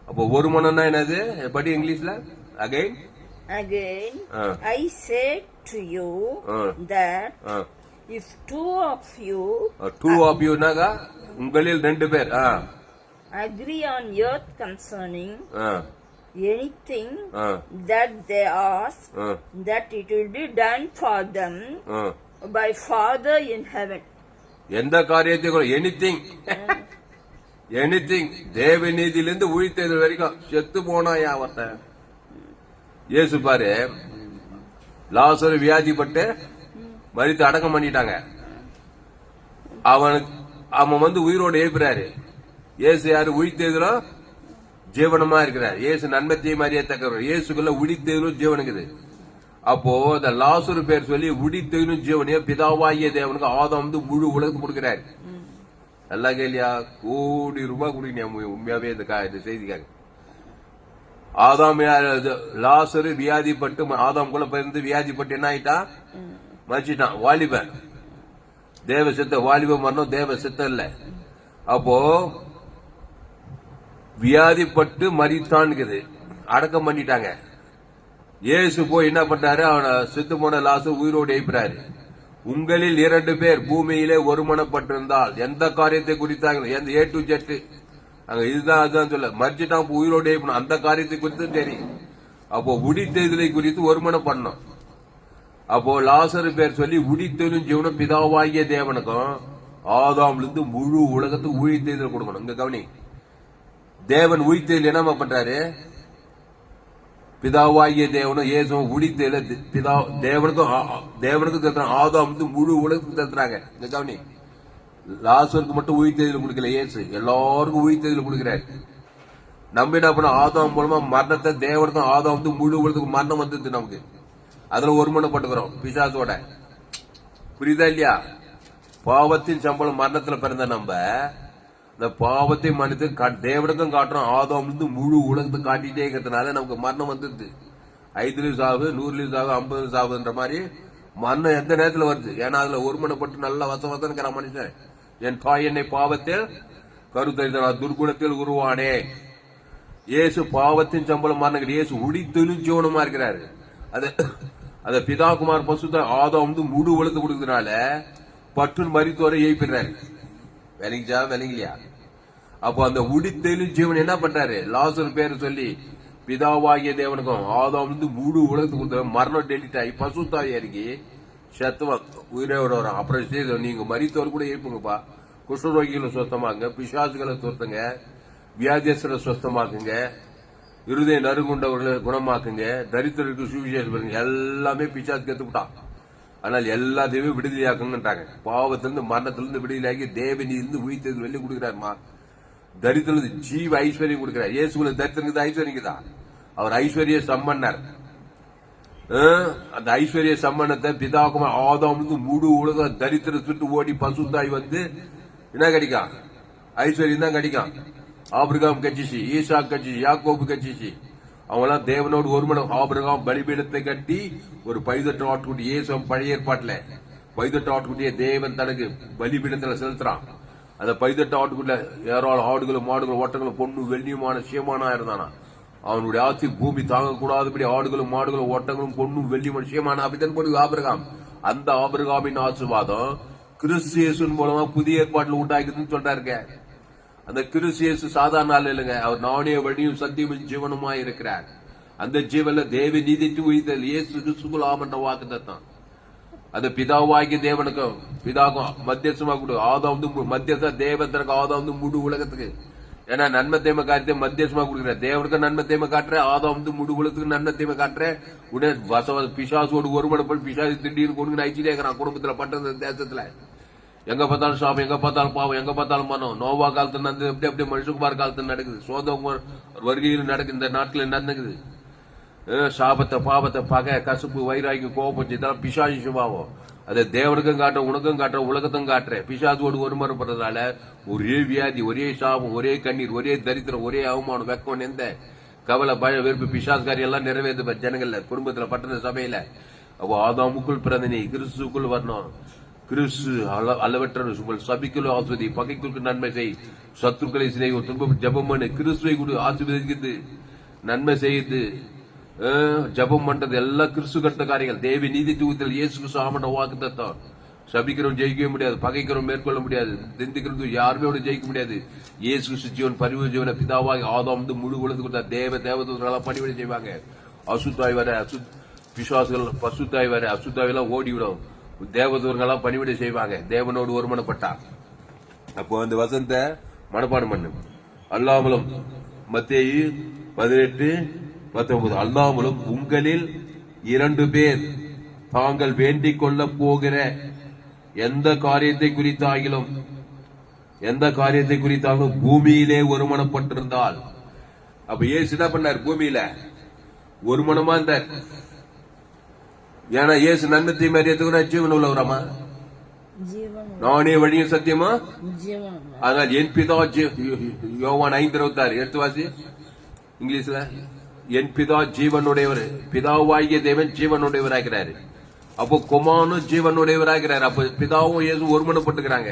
அப்போ ஒரு மனம்னா என்னது? படி இங்கிலீஷ்ல. Again I say to you that if 2 of you நாக உங்களில் 2 பேர் agree on earth concerning anything that they ask, that it will be done for them by Father in heaven. எந்த காரியத்தை எனிதிங் தேவ நீதியிலிருந்து உயிர்த்தது வரைக்கும் செத்து போனா யாவத்த இயேசு பாரு, லாசரு வியாதிப்பட்டு மரித்து அடக்கம் பண்ணிட்டாங்க. அவன் உயிரோடு எழுப்புறாரு. இயேசு யாரு? உயிர்த்தெழுதலும் ஜீவனமா இருக்கிறார். இயேசு நன்மை தீமை அறியத்தக்கவர். இயேசுக்குள்ள உயிர்த்தெழுதலும் ஜீவனுக்குது. அப்போ இந்த லாசரு பேர் சொல்லி உயிர்த்தெழுதலும் ஜீவனையோ பிதாவாகிய தேவனுக்கு ஆதாம் முழு உலகத்துக்கு கொடுக்கிறாரு. நல்லா கேள்வியா? கோடி ரூபாய் கொடுக்கணும் உண்மையாவே இந்த செய்திக்காக. ஆதாம் லாசரு வியாதிப்பட்டு ஆதாம் கூட பிறந்து வியாதிப்பட்டு என்ன ஆயிட்டான்? மறிச்சிட்டான். வாலிபன் தேவ சித்த, வாலிப மரணம் தேவ சித்தம் இல்ல. அப்போ வியாதிப்பட்டு மறித்தான்குது, அடக்கம் பண்ணிட்டாங்க. இயேசு போய் என்ன பண்றாரு? அவனை செத்து போன லாசரு உயிரோடு எழுப்புறாரு. உங்களில் 2 பேர் பூமியிலே ஒருமனப்பட்டிருந்தால் எந்த காரியத்தை குறித்தாங்க, எந்த A to Z அங்க இதுதான் அதுதான் சொல்ல, மறிச்சிட்டான் உயிரோடு எழுப்பணும், அந்த காரியத்தை குறித்து தெரியும். அப்போ உடித்தெழுதலை குறித்து ஒருமனம் பண்ணணும். அப்போ லாசரு பேர் சொல்லி உடித்தெழும் ஜீவனும் பிதாவாகிய தேவனுக்கும் ஆதாம்ல இருந்து முழு உலகத்துக்கு உயிர்த்தெழுதல் கொடுக்கணும். இங்க கவனி, தேவன் உயிர்த்தெழுதல் என்ன பண்றாரு? பிதாவாகிய தேவனும் இயேசுவும் உயிர்த்தெழுதல் தேவனுக்கு தருறாங்க. ஆதாம் முழு உலகத்துக்கு தருறாங்க. இங்க கவனி, லாசருக்கு மட்டும் உயிர்த்தெழுதல் கொடுக்கல இயேசு, எல்லாருக்கும் உயிர்த்தெழுதல் கொடுக்கிறாரு. நம்ம என்ன பண்ண? ஆதாம் மூலமா மரணத்தை தேவனுக்கும் ஆதாம் முழு உலகத்துக்கு மரணம் வந்தது. நமக்கு அதுல ஒருமனப்பட்டுக்கிறோம் பிசாசோட. புரியுதா இல்லையா? பாவத்தின் சம்பளம் மரணத்துல பிறந்த நம்ம இந்த பாவத்தை மனித தேவனுக்கும் காட்டுறோம், ஆதாம் முழு உலகத்தை காட்டிட்டே இருக்கிறதுனால நமக்கு மரணம் வந்துருது. 5 சாவு, 100 சாவு, 50 சாவுன்ற மாதிரி மரணம் எந்த நேரத்தில் வருது. ஏன்னா அதுல ஒருமனப்பட்டு நல்ல வசவசங்கிற மனுஷன். என் தாய் என்னை பாவத்தில் கருத்தறிந்தார், துர்குணத்தில் உருவானே. இயேசு பாவத்தின் சம்பளம் மரணம். இயேசு உடித்தெழும் ஜீவனமா இருக்கிறாரு. அத பிதா குமார் பசுத்த ஆதாம் முழு உலகத்தை கொடுக்கறதுனால பற்று மரித்தோரை எழுப்பிடுறாரு. விளங்கிச்சா? விளங்கலையா? அப்போ அந்த உடித்தெழும் ஜீவன் என்ன பண்றாரு? லாசரு பேரு சொல்லி பிதாவாகிய தேவனுக்கும் ஆதாம் முழு உலகத்துக்கு கொடுத்த மரணம் டெலிட் ஆகி பசுத்தாய் இறங்கி சத்துவ உயிரோட வரும். அப்புறம் நீங்க மரித்தோர் கூட எழுப்புங்கப்பா. குஷ்டரோகிகளை சுத்தமாக்குங்க, பிசாசுகளை சுத்தங்க, வியாதியஸ்தரை சுத்தமாக்குங்க, இருதய நறுகுண்டவர்களை குணமாக்குங்க, தரித்திரருக்கு சுவிசேஷம் எல்லாமே பிசாசு கத்துக்கிட்டான். ஆனால் எல்லாத்தையுமே விடுதலையாக்குங்கன்றாங்க. பாவத்திலிருந்து மரணத்திலிருந்து விடுதலையாக்கி தேவனிலிருந்து உயிர்த்தெழுதல் வெளியே கொடுக்கிறாருமா. தரித்திரம் ஜீவ ஐஸ்வர்யம் கொடுக்கிறார். இயேசுக்குள்ள தரித்திரங்கிறது ஐஸ்வர்யங்குதா? அவர் ஐஸ்வர்ய சம்பன்னர். அந்த ஐஸ்வர்ய சம்பன்னத்தை பிதாக்குமா ஆதாம் முழு உலக தரித்திர சுட்டு ஓடி பசுத்தாய் என்ன கிடைக்கும்? ஐஸ்வர்யம் தான் கிடைக்கும். ஆபிரகாம் கட்சிச்சு, ஈசா கட்சிச்சு, யாக்கோபு கட்சிச்சு, அவங்களாம் தேவனோடு ஒருமனம். ஆபிரகாம் பலிபீடத்தை கட்டி ஒரு பைதட்டு ஆட்டுக்குட்டி, இயேசு பழைய ஏற்பாட்டுல பைதட்டு ஆட்டுக்குட்டியை தேவன் தனக்கு பலிபீடத்துல செலுத்துறான். அந்த பைதட்டு ஆட்டுக்குள்ள ஏராளம் ஆடுகளும் மாடுகளும் ஒட்டங்களும் பொண்ணு வெள்ளியுமான சியமானா இருந்தானா. அவனுடைய ஆட்சி பூமி தாங்கக்கூடாதபடி ஆடுகளும் மாடுகளும் ஒட்டங்களும் பொண்ணும் வெள்ளியுமான சியமான அப்படித்தான் போடு ஆபிரகாம். அந்த ஆபிரகாமின் ஆசீர்வாதம் கிறிஸ்து இயேசுவின் மூலமா புதிய ஏற்பாட்டில் உண்டாக்குதுன்னு சொல்றாருங்க. அந்த கிறிஸ்து இயேசு சாதாரண ஆள் இல்லைங்க. அவர் நானே வழியும் சத்தியமும் ஜீவனுமா இருக்கிறார். அந்த ஜீவன்ல தேவ நீதிக்கு உயிர்த்தல் இயேசு கிறிஸ்துக்குள் ஆமன்ற வாக்குத்தான். அந்த பிதாவாகிய தேவனுக்கும் பிதாக்கும் மத்தியஸ்தமா கொடு. ஆதாம் மத்தியஸ்த தேவத்தனுக்கு ஆதாம் முழு உலகத்துக்கு. ஏன்னா நன்மை தேமை காரியத்தை மத்தியஸ்தமா கொடுக்குற. தேவனுக்கு நன்மை தேமை காட்டுற, ஆதாம் முழு உலகத்துக்கு நன்மை தேமை காட்டுற. உடனே பிசாசோடு ஒருமனப்பட்டு பிசாசு திடீர்னு கொண்டு நைச்சிட்டே இருக்கிறான். குடும்பத்துல பட்டது தேசத்துல எங்க பார்த்தாலும் சாபம், எங்க பார்த்தாலும் பாவம், எங்க பார்த்தாலும் மனம். நோவா காலத்துல நடந்தது எப்படி அப்படியே மனுஷகுமார் காலத்துல நடக்குது. சோதகுமார் வருகையில் நடக்குது. இந்த நாட்டில் நடக்குது. சாபத்தை பாவத்தை பகை கசுப்பு வைராகி கோபம் இதெல்லாம் பிசாசு சுபாவம். அதை தேவனுக்கும் காட்டுற, உனக்கும் காட்டுற, உலகத்தும் காட்டுற. பிசாசோடு ஒருமுறைப்படுறதால ஒரே வியாதி, ஒரே சாபம், ஒரே கண்ணீர், ஒரே தரித்திரம், ஒரே அவமானம், வெக்கம், எந்த கவலை, பய வெறுப்பு, பிசாசுக்காரி எல்லாம் நிறைவேற்று ஜனங்கள்ல, குடும்பத்துல, பட்டண சபையில. அப்போ ஆதாமுக்குள் பிறந்த நீ கிறிஸ்துக்குள் வரணும். கிறிஸ்து அளவற்ற உங்கள் சபிக்குள் ஆஸ்வதி, பகைக்குள்ளுக்கு நன்மை செய், சத்துருக்களை சிலை துன்பம் ஜபம் பண்ணு. கிறிஸ்துவை கூட ஆசீர்வதிக்குது, நன்மை செய்யுது, ஜபம் பண்றது எல்லாம் கிறிஸ்து கட்ட காரியங்கள். தேவி நீதி தூக்கத்தில் இயேசு கிறிஸ்து ஆமண்ட வாக்கு தத்தான். சபிக்கிறோம் ஜெயிக்கவே முடியாது, பகைக்கிறோம் மேற்கொள்ள முடியாது, திந்திக்கிறது யாருமே ஜெயிக்க முடியாது. இயேசு கிறிஸ்து ஜீவன் பரிவு ஜீவன பிதாவாக ஆதாம் முழு உலகத்துக்கு கொடுத்தா. தேவதூதர்களெல்லாம் பணிவிடை செய்வாங்க. அசுத்தாய் வர பிசாசுகள், பசுத்தாய் வர அசுத்தாயெல்லாம் ஓடிவிடும். தேவதூர்களெல்லாம் பணிவிடை செய்வாங்க தேவனோடு ஒருமனப்பட்டா. அப்போ அந்த வசனத்தை மனப்பாடம் பண்ணு. அல்லாமலும் மத்தேயு 18 19 அல்லாமலும் உங்களில் 2 பேர் தாங்கள் வேண்டிக் கொள்ள போகிற எந்த காரியத்தை குறித்தாகிலும் பூமியிலே ஒருமனப்பட்டிருந்தால். அப்ப இயேசு என்ன பண்ணார்? பூமியில ஒருமனமா இருந்தார். ஏன்னா இயேசு நன்மை மரியத்துக்கு ஜீவன் உள்ளவராமா, நானே வழியும் சத்தியமா. அதனால் என் பிதா யோவான் 5:26 எடுத்து வாசி இங்கிலீஷ்ல. என் பிதா ஜீவனுடையவர், பிதாவாகிய தேவன் ஜீவனுடையவராகிறாரு. அப்போ குமாரனும் ஜீவனுடையவராகிறாரு. அப்ப பிதாவும் இயேசு ஒருமனப்பட்டுக்கிறாங்க.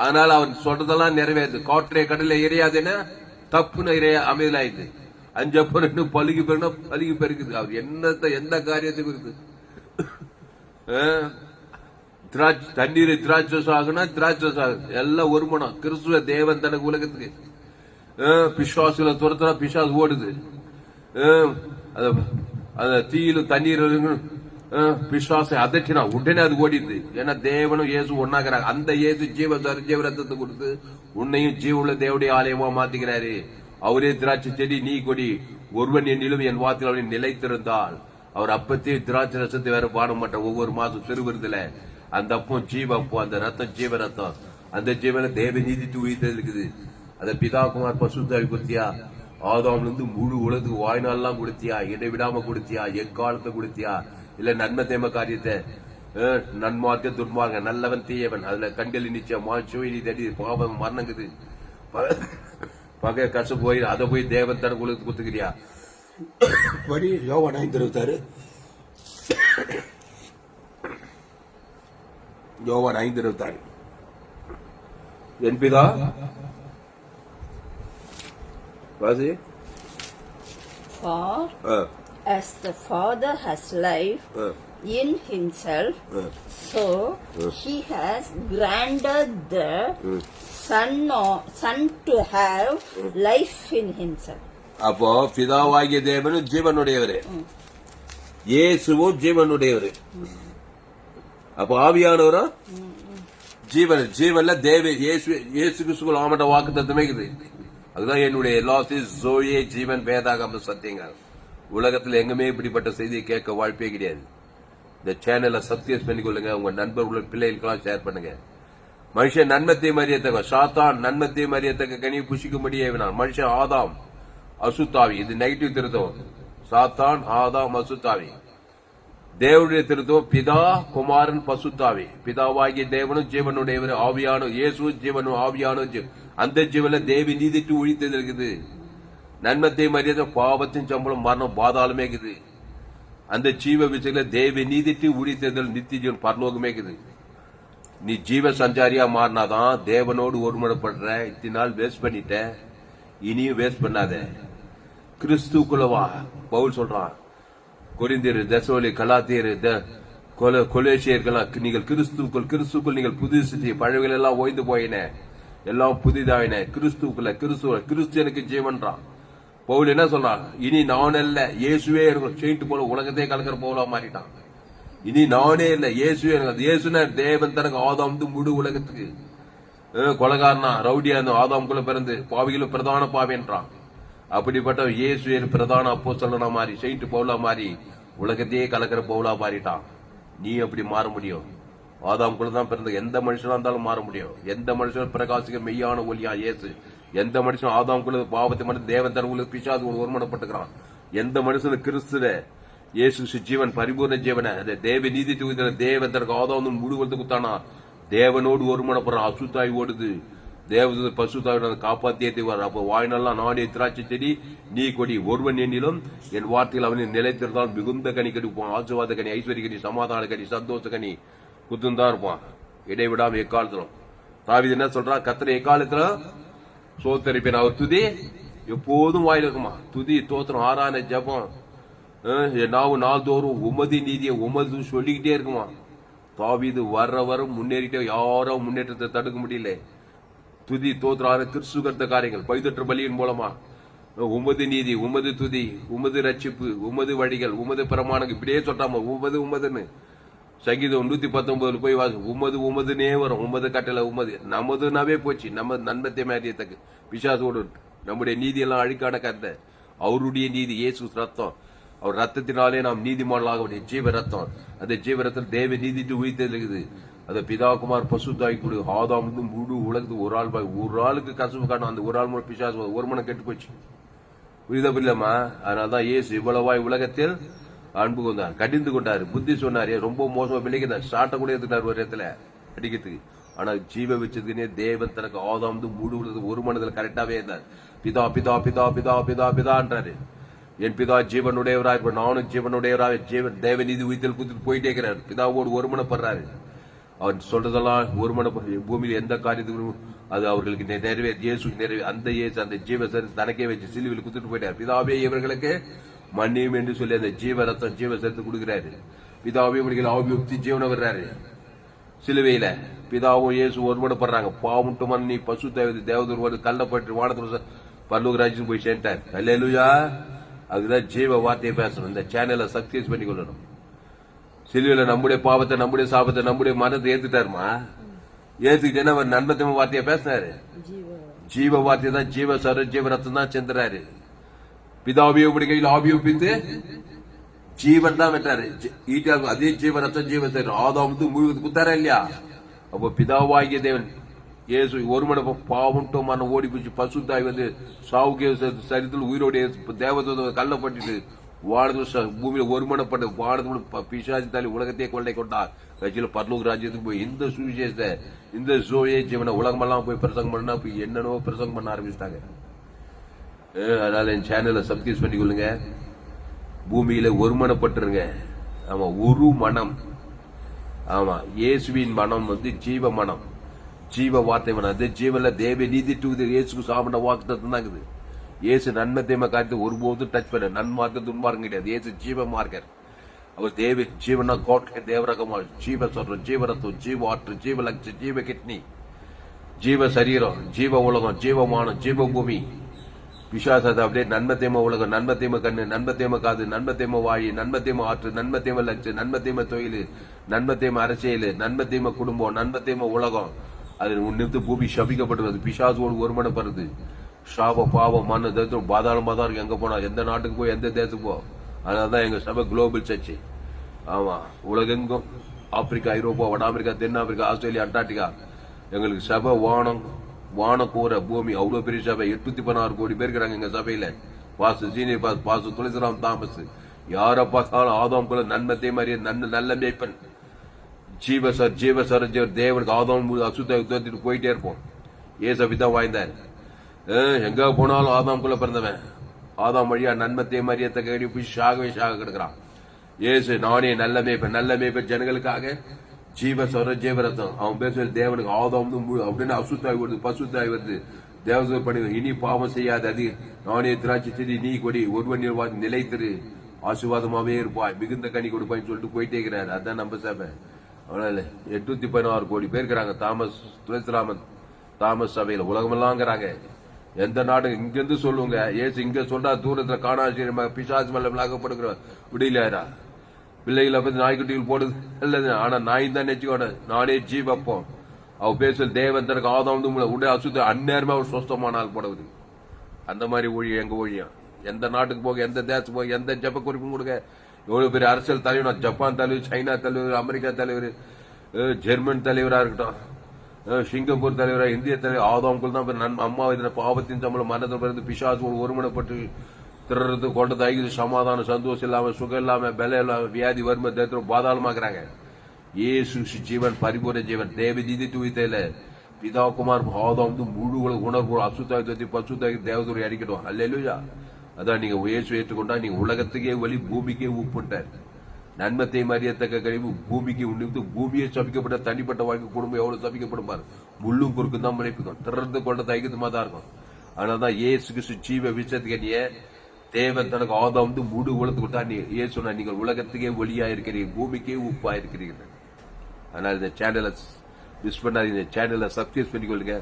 அதனால அவர் சொல்றதெல்லாம் நிறைவேறுது. காற்றே கடலை எரியாதுன்னா தப்புன்னு அமைதலாயுது. 5 அப்பம் பழுகி பெருக்குது. அவர் எந்த காரியத்துக்கு இருக்கு? தண்ணீர் திராட்சை ஆகுனா திராட்சை ஆகுது. எல்லாம் ஒருமனம். கிறிஸ்துவ தேவன் தனக்கு உலகத்துக்கு பிசாசுல துரத்துனா பிசாசு ஓடுது. தீயிலும் தண்ணீர் பிசாசை அதட்டினா உடனே அது ஓடிடுது. ஏன்னா தேவனும் இயேசு ஒன்னாகிறாங்க. அந்த இயேசு ஜீவ ரத்தத்தை கொடுத்து உன்னையும் ஜீவுள்ள தேவடைய ஆலயமா மாத்திக்கிறாரு. அவரே திராட்சை செடி, நீ கொடி. ஒருவன் என்னிலும் என் வார்த்தையில் அவனை நிலைத்திருந்தால் அவர் அப்பத்தையும் திராட்சை ரசத்தை வேற பாட மாட்டார். ஒவ்வொரு மாசம் திருவிருதுல அந்த அப்பம் ஜீவ அப்பம், அந்த ரத்தம் ஜீவ ரத்தம். அந்த ஜீவனை தேவ நீதிட்டு உயிர்த்தது இருக்குது. அதை பிதாகுமார் பசுத்தாவி கொடுத்தியா? ஆதாம்ல இருந்து முழு உலகத்துக்கு வாய்நாள்லாம் கொடுத்தியா? இடைவிடாம கொடுத்தியா? எக்காலத்தை கொடுத்தியா? இல்ல நன்மை தேம காரியத்தை, நன்மார்க்க துன்மார்க்க, நல்லவன் தீயவன், அதுல கண்கள் நிச்சயம் மாசுவை தடி பாவம் மரணங்குது பகை கசு போய் அதை போய் தேவன் தனக்கு உலகத்துக்கு கொடுத்துக்கிறியா? படி யோவான் 5:26. யோவான் 5:26. என் பிதா வாசி. For as the Father has life in himself, so he has granted the Son to have life in himself. அப்போ பிதாவாகிய தேவனும் ஜீவனுடையவரே, இயேசுவும் ஜீவனுடையவரே. அப்போ ஆவியானவரும் ஜீவன்ல தேவ இயேசு கிறிஸ்துவுக்குள் ஆமட்ட வாக்கு தத்துவமே இருக்குது. அதுதான் என்னுடைய லாசி ஜோயே ஜீவன் வேதாகம சத்தியங்கள். உலகத்துல எங்குமே இப்படிப்பட்ட செய்தியை கேட்க வாய்ப்பே கிடையாது. இந்த சேனலை சப்ஸ்கிரைப் பண்ணிக்கொள்ளுங்க. உங்க நண்பர்கள் பிள்ளைகளுக்கெல்லாம் ஷேர் பண்ணுங்க. மனுஷன் நன்மத்தை மரியத்தக்க சாத்தான் நன்மத்தை மரியத்தக்க கனி புஷிக்கும்படியே மனுஷன் ஆதாம் அசுத்தாவி. இது நெகட்டிவ் திருத்தம். சாத்தான் ஆதாம் அசுத்தாவி. தேவனுடைய திருத்தம் பிதா குமாரன் பசுத்தாவி. பிதாவாகிய தேவனும் ஜீவனுடையவர் ஆவியானோ இயேசு ஜீவனும் ஆவியானோ. அந்த ஜீவன தேவி நீதிட்டு ஒழித்தது இருக்குது. நன்மத்தை மரியாதை பாவத்தின் சம்பளம் மரணம் பாதாளமே இருக்குது. அந்த ஜீவ விஷயத்துல தேவி நீதிட்டு ஒழித்ததில் நித்திய ஜீவன் பரலோகமே இருக்குது. நீ ஜீவ சஞ்சாரியா மாறினாதான் தேவனோடு ஒருமுறைப்படுற. இத்தனை நாள் வேஸ்ட் பண்ணிட்ட, இனியும் வேஸ்ட் பண்ணாத. கிறிஸ்துக்குள்ளவா பவுல் சொல்றான். கொரிந்தியர், தெசலோனி, கலாத்தியர், கொலேசியர்களாம் நீங்கள் கிறிஸ்துக்குள் நீங்கள் புது சித்தி பழவைகள் எல்லாம் ஓய்ந்து போயின, எல்லாம் புதிதாயின. கிறிஸ்து எனக்கு ஜீவன்றான். பவுல் என்ன சொல்றான்? இனி நான் அல்ல, இயேசுவே எனக்கு செயின்ட்டு போல உலகத்தையே கலக்கிற போல மாறிட்டான். இனி நானே இல்ல, இயேசுவே எனக்கு. இயேசுனா தேவன் தனக்கு ஆதாம் முழு உலகத்துக்கு கொலகாரனா ரவுடியா இருந்த ஆதாம்குள்ள பிறந்து பாவிகளும் பிரதான பாவின்றான். அப்படிப்பட்ட இயேசு பிரதான அப்போஸ்தலனா மாறி செயின்ட் பவுலா மாறி உலகத்தையே கலக்கிற பவுலா மாறிட்டான். நீ அப்படி மாற முடியும். ஆதாம்குள்ள தான் பிறந்த எந்த மனுஷனா இருந்தாலும் மாற முடியும். எந்த மனுஷனும் பிரகாசிக்க மெய்யான ஒலியா இயேசு. எந்த மனுஷன் ஆதாம்குள்ள பாவத்தை மட்டும் தேவன் தனக்குள்ள பிசாசு ஒருமனப்பட்டுக்கிறான். எந்த மனுஷனும் கிறிஸ்துவ இயேசு ஜீவன் பரிபூர்ண ஜீவன தேவ நீதி தேவன் தனக்கு ஆதாம் முழுவதுக்கு குத்தானா தேவனோடு ஒருமனப்படுறான். அசுத்தாய் ஓடுது. தேவதூத பசுத்தாவிட காப்பாத்தியே தீவார். அப்போ வாய்நாள்லாம் நானே திராட்சை செடி, நீ கொடி. ஒருவன் எண்ணிலும் என் வார்த்தையில் அவனை நிலைத்திருந்தால் மிகுந்த கனி கெடுப்பான். ஆசீர்வாத கனி, ஐஸ்வர்ய கனி, சமாதான கனி, சந்தோஷ கனி குத்துந்தான் இருப்பான். இடைவிடாம எக்காலத்திலும். தாவீது என்ன சொல்றான்? கர்த்தரை எக்காலத்துல சோத்தரிப்பேன். அவர் துதி எப்போதும் வாயில் இருக்குமா. துதி தோத்திரம் ஆறான ஜபம் நாவும் நாள்தோறும் உமதி நீதியை உமது சொல்லிக்கிட்டே இருக்குமா. தாவீது வர முன்னேறிட்டே யாரும் முன்னேற்றத்தை தடுக்க முடியல. துதி தோத்திரான கிறிஸ்துவ காரியங்கள் பைதற்ற பலியின் மூலமா உமது நீதி, உமது துதி, உமது ரட்சிப்பு, உமது வழிகள், உமது பிரமாணங்கள் இப்படியே சொல்லாம உமதுன்னு சங்கீதம் 119 போய் உமதுனே வரும். உமது கட்டளை உமது நமதுனாவே போச்சு. நம்ம நன்மத்தை மாரியத்தக்கு பிசாசோடு நம்முடைய நீதியெல்லாம் அழுக்கான கருத்தை அவருடைய நீதி இயேசு ரத்தம், அவர் ரத்தத்தினாலே நாம் நீதிமான்களாக முடியும். ஜீவ ரத்தம், அந்த ஜீவ ரத்தம் தேவ நீதிட்டு உயிர்த்தெழுகுது. அந்த பிதாகுமார் பசுத்தாய் கொடு ஆதாம் முழு உலகத்துக்கு ஒரு ஆளுக்கு கசப்பு காணும். அந்த ஒரு ஆள் மூலம் பிசாசு ஒரு மனம் கெட்டு போச்சு. புரியுதா புரியலமா? அதனாலதான் இயேசு இவ்வளவாய் உலகத்தில் அன்பு கொண்டார், கடிந்து கொண்டாரு, புத்தி சொன்னாரு. ரொம்ப மோசமா விளைக்கிறார், சாட்டை கூட எடுத்துட்டார் ஒரு இடத்துல அடிக்கிறதுக்கு. ஆனா ஜீவ வச்சதுக்குன்னே தேவன் தனக்கு ஆதாம் முழு உலகத்துக்கு ஒரு மனதில் கரெக்டாவே இருந்தார். பிதா பிதா பிதா பிதா பிதா பிதான்றாரு. என் பிதா ஜீவனுடையவராய் இருப்பார், நானும் ஜீவனுடையவராய் ஜீவன் தேவ நீதி உயிர்த்தல் குத்துட்டு போயிட்டே இருக்கிறார். பிதாவோடு ஒருமனப்படுறாரு. அவர் சொல்றதெல்லாம் ஒருமன பூமியில் எந்த காரியத்துக்கும் அது அவர்களுக்கு நிறைவேறி இயேசுக்கு நிறைவே அந்த இயேசு அந்த ஜீவ சரித்து தனக்கே வச்சு சிலுவையில் குத்துட்டு போயிட்டார். பிதாவே இவர்களுக்கு மன்னியும் என்று சொல்லி அந்த ஜீவ ரத்தம் ஜீவ சரித்து கொடுக்கிறாரு. பிதாவே இவர்கள் ஆவியுக்தி ஜீவனை வர்றாரு சிலுவையில. பிதாவும் இயேசு ஒருமனப்படுறாங்க. பாவமுட்டு மன்னி பசு தேவதூர் கல்லப்பட்டு வானத்துல பல்லூர் ராஜ்யம் போய் சேர்ந்தார். அல்லேலூயா. அதுதான் ஜீவ வார்த்தையை பேசணும். இந்த சேனலை சக்சஸ் பண்ணி கொள்ளணும். சிலுவையில நம்முடைய பாவத்தை, நம்முடைய சாபத்தை, நம்முடைய மனத்தை ஏத்துட்டாருமா. ஏத்துக்கிட்டேன்னா அவர் நன்மத்தம வார்த்தையை பேசினாரு. ஜீவ வார்த்தை தான் ஜீவ சர ஜீவ ரத்தம் தான் சென்றாரு. பிதாவியோ கையில் ஆவியோ பித்து ஜீவன் தான் வெட்டாரு. அதே ஜீவ ரத்தம் ஜீவ சரீரம் ஆதாம் முழுவது குத்தாரா இல்லையா? அப்போ பிதாவாகிய தேவன் இயேசு ஒரு மணி பாவம் மன ஓடி போச்சு. பசுத்தாய் சாவுக்கே சரித்தில் உயிரோடு தேவதூத கல்லப்பட்டு வானது பூமியில ஒருமனப்பட்டு வானது பிசாசி தாலி உலகத்தையே கொள்ளை கொண்டார். கட்சியில பரலோக ராஜ்யத்துக்கு போய் இந்த சுவிசேஷத்தை இந்த சோயே ஜீவனை உலகமெல்லாம் போய் பிரசங்கம் பண்ணா போய் என்னென்னவோ பிரசங்கம் பண்ண ஆரம்பிச்சிட்டாங்க. அதனால என் சேனலை சப்ஸ்கிரைப் பண்ணிக்கொள்ளுங்க. பூமியில ஒருமனப்பட்டுருங்க. ஆமா, ஒரு மனம். ஆமா, இயேசுவின் மனம் ஜீவ மனம், ஜீவ வார்த்தை மனம். அது ஜீவன்ல தேவ நீதி இயேசுக்கு சாப்பிட வாக்குத்தம் தாங்குது. இயேசு நன்மை தீமை காரியத்தை ஒருபோதும் டச் பண்ண நன்மார்க்க துன்மார்க்கம் கிடையாது. இயேசு ஜீவ மார்க்கர். அவர் தேவ ஜீவனா கோட்டை தேவரகமா ஜீவ சொல்றோம், ஜீவ ரத்தம், ஜீவ ஆற்று, ஜீவ லட்ச, ஜீவ கிட்னி, ஜீவ சரீரம், ஜீவ உலகம், ஜீவமானம், ஜீவ பூமி. விசுவாசத்தை அப்படியே நன்மை தீமை உலகம், நன்மை தீமை கண்ணு, நன்மை தீமை காது, நன்மை தீமை வாழி, நன்மை தீமை ஆற்று, நன்மை தீமை லட்சு, நன்மை தீமை தொழில், நன்மை தீமை அரசியல், நன்மை தீமை குடும்பம், நன்மை தீமை உலகம். அது நிறுத்து பூமி சபிக்கப்படுவது, பிசாசோடு ஒருமனப்படுறது. சாப பாவம் மண்ணு தேசம் பாதாளமா தான் இருக்கு. எங்க போனா எந்த நாட்டுக்கு போய் எந்த தேசத்துக்கு போ. அதனாலதான் எங்க சபை குளோபல் சர்ச்சு. ஆமா, உலகெங்கும் ஆப்பிரிக்கா, ஐரோப்பா, வட அமெரிக்கா, தென் ஆப்பிரிக்கா, ஆஸ்திரேலியா, அண்டார்டிகா எங்களுக்கு சபை வானக்கூற பூமி. அவ்வளவு பெரிய சபை. 816 கோடி பேர் இருக்கிறாங்க எங்க சபையில. பாசு சீனியர் பாசு துளசிராம் தாமஸ் யார பார்த்தாலும் ஆதாம் குல நன்மத்தை மாதிரியே நல்ல மேய்ப்பன் ஜீவசர் ஜீவசர் தேவனுக்கு ஆதாம் அசுத்திட்டு போயிட்டே இருப்போம். ஏசபிதான் வாய்ந்தார். எங்க போனாலும் ஆதாம் குள்ள பிறந்தவன். ஆதாம் வழியா நன்மத்தை மாதிரியத்தை கேடி போய் ஷாகவே ஷாக கிடக்குறான். ஏசு நானே நல்ல மேய்ப்பன், நல்ல மேய்ப்பன் ஜனங்களுக்காக ஜீவசர ஜீவரத்தம். அவன் பேசுவது தேவனுக்கு ஆதாம் அப்படின்னு அசுத்தாய் வருது, பசுத்தாய் வருது. தேவச பண்ணி இனி பாவம் செய்யாது. அது நானே திராட்சை செடி நீ கொடி ஒருவன் நிலைத்திரு ஆசீர்வாதமாவே இருப்பாய், மிகுந்த கனி கொடுப்பான்னு சொல்லிட்டு போயிட்டே இருக்கிறாரு. அதான் நம்ம சபை. அவ்வளவு 816 கோடி பேர் இருக்கிறாங்க தாமஸ் துளசிராமன் தாமஸ் சபையில. உலகமெல்லாங்கிறாங்க. எந்த நாடு இங்கிருந்து சொல்லுங்க. ஏசு இங்க சொல்றா தூரத்துல காணாசிரியமா பிசாசு மல்லப்படுகிற விடியலா பிள்ளைகளை பத்தி நாய்க்குட்டிகள் போடுது இல்லது. ஆனா நாய் தான் நெச்சுக்கோட நானே ஜீவப்போம். அவ பேசல் தேவன் தனக்கு ஆதாம் உடனே அசுத்த அந்நேரமே அவர் சொஸ்தமானால் போடுவது. அந்த மாதிரி ஒழிய எங்க ஒழியும். எந்த நாட்டுக்கு போக, எந்த தேசத்துக்கு போக, எந்த ஜப்ப குறிப்பும் கொடுக்க. எவ்வளவு பெரிய அரசியல் தலைவர், ஜப்பான் தலைவர், சைனா தலைவர், அமெரிக்கா தலைவர், ஜெர்மன் தலைவரா இருக்கட்டும், சிங்கப்பூர் தலைவரா, இந்திய தலைவர், ஆதாம்குள் தான் அம்மா பாவத்தின் சம்பளம் மரணத்தில் பிறந்து பிசாசு ஒருமனப்பட்டு திறது கொண்டது ஐந்து சமாதானம், சந்தோஷம் இல்லாம, சுகம் இல்லாம, பல இல்லாம, வியாதி வறுமை தேத்திரம் பாதாளமாக்குறாங்க. ஏசு ஜீவன், பரிபூர்ண ஜீவன், தேவ நீதி துவித்தையில பிதா குமார் ஆதாம் முழு உணர்வு அசுத்தாயத்தை பசுத்தாய் தேவதுரை அடிக்கட்டும். அல்லேலூயா. அதான் நீங்க இயேசு ஏற்றுக்கொண்டா நீங்க உலகத்துக்கே வழி, பூமிக்கே உப்புட்டார். நன்மத்தை மறியத்தக்க கழிவு பூமிக்கு உண்டு. பூமியை சபிக்கப்பட்ட தனிப்பட்ட வாழ்க்கை குடும்பம் எவ்வளவு சபிக்கப்படுமாறு முள்ளும் குறுக்கும் தான் முளைப்பிக்கும். திறந்து கொண்ட தைக்கத்துமா தான் இருக்கும். அதனாலதான் ஏசு கிறிஸ்து ஜீவ விஷயத்துக்கு தேவன் தனக்கு ஆதாம் முழு உலகத்து கொடுத்தா ஏசுனா நீங்கள் உலகத்துக்கே ஒளியா இருக்கிறீங்க, பூமிக்கே உப்பா இருக்கிறீர்கள். அதனால இந்த சேனலை மிஸ் பண்ணாதீங்க. இந்த சேனலை சப்ஸ்கிரைப் பண்ணிக்கொள்ளுங்க.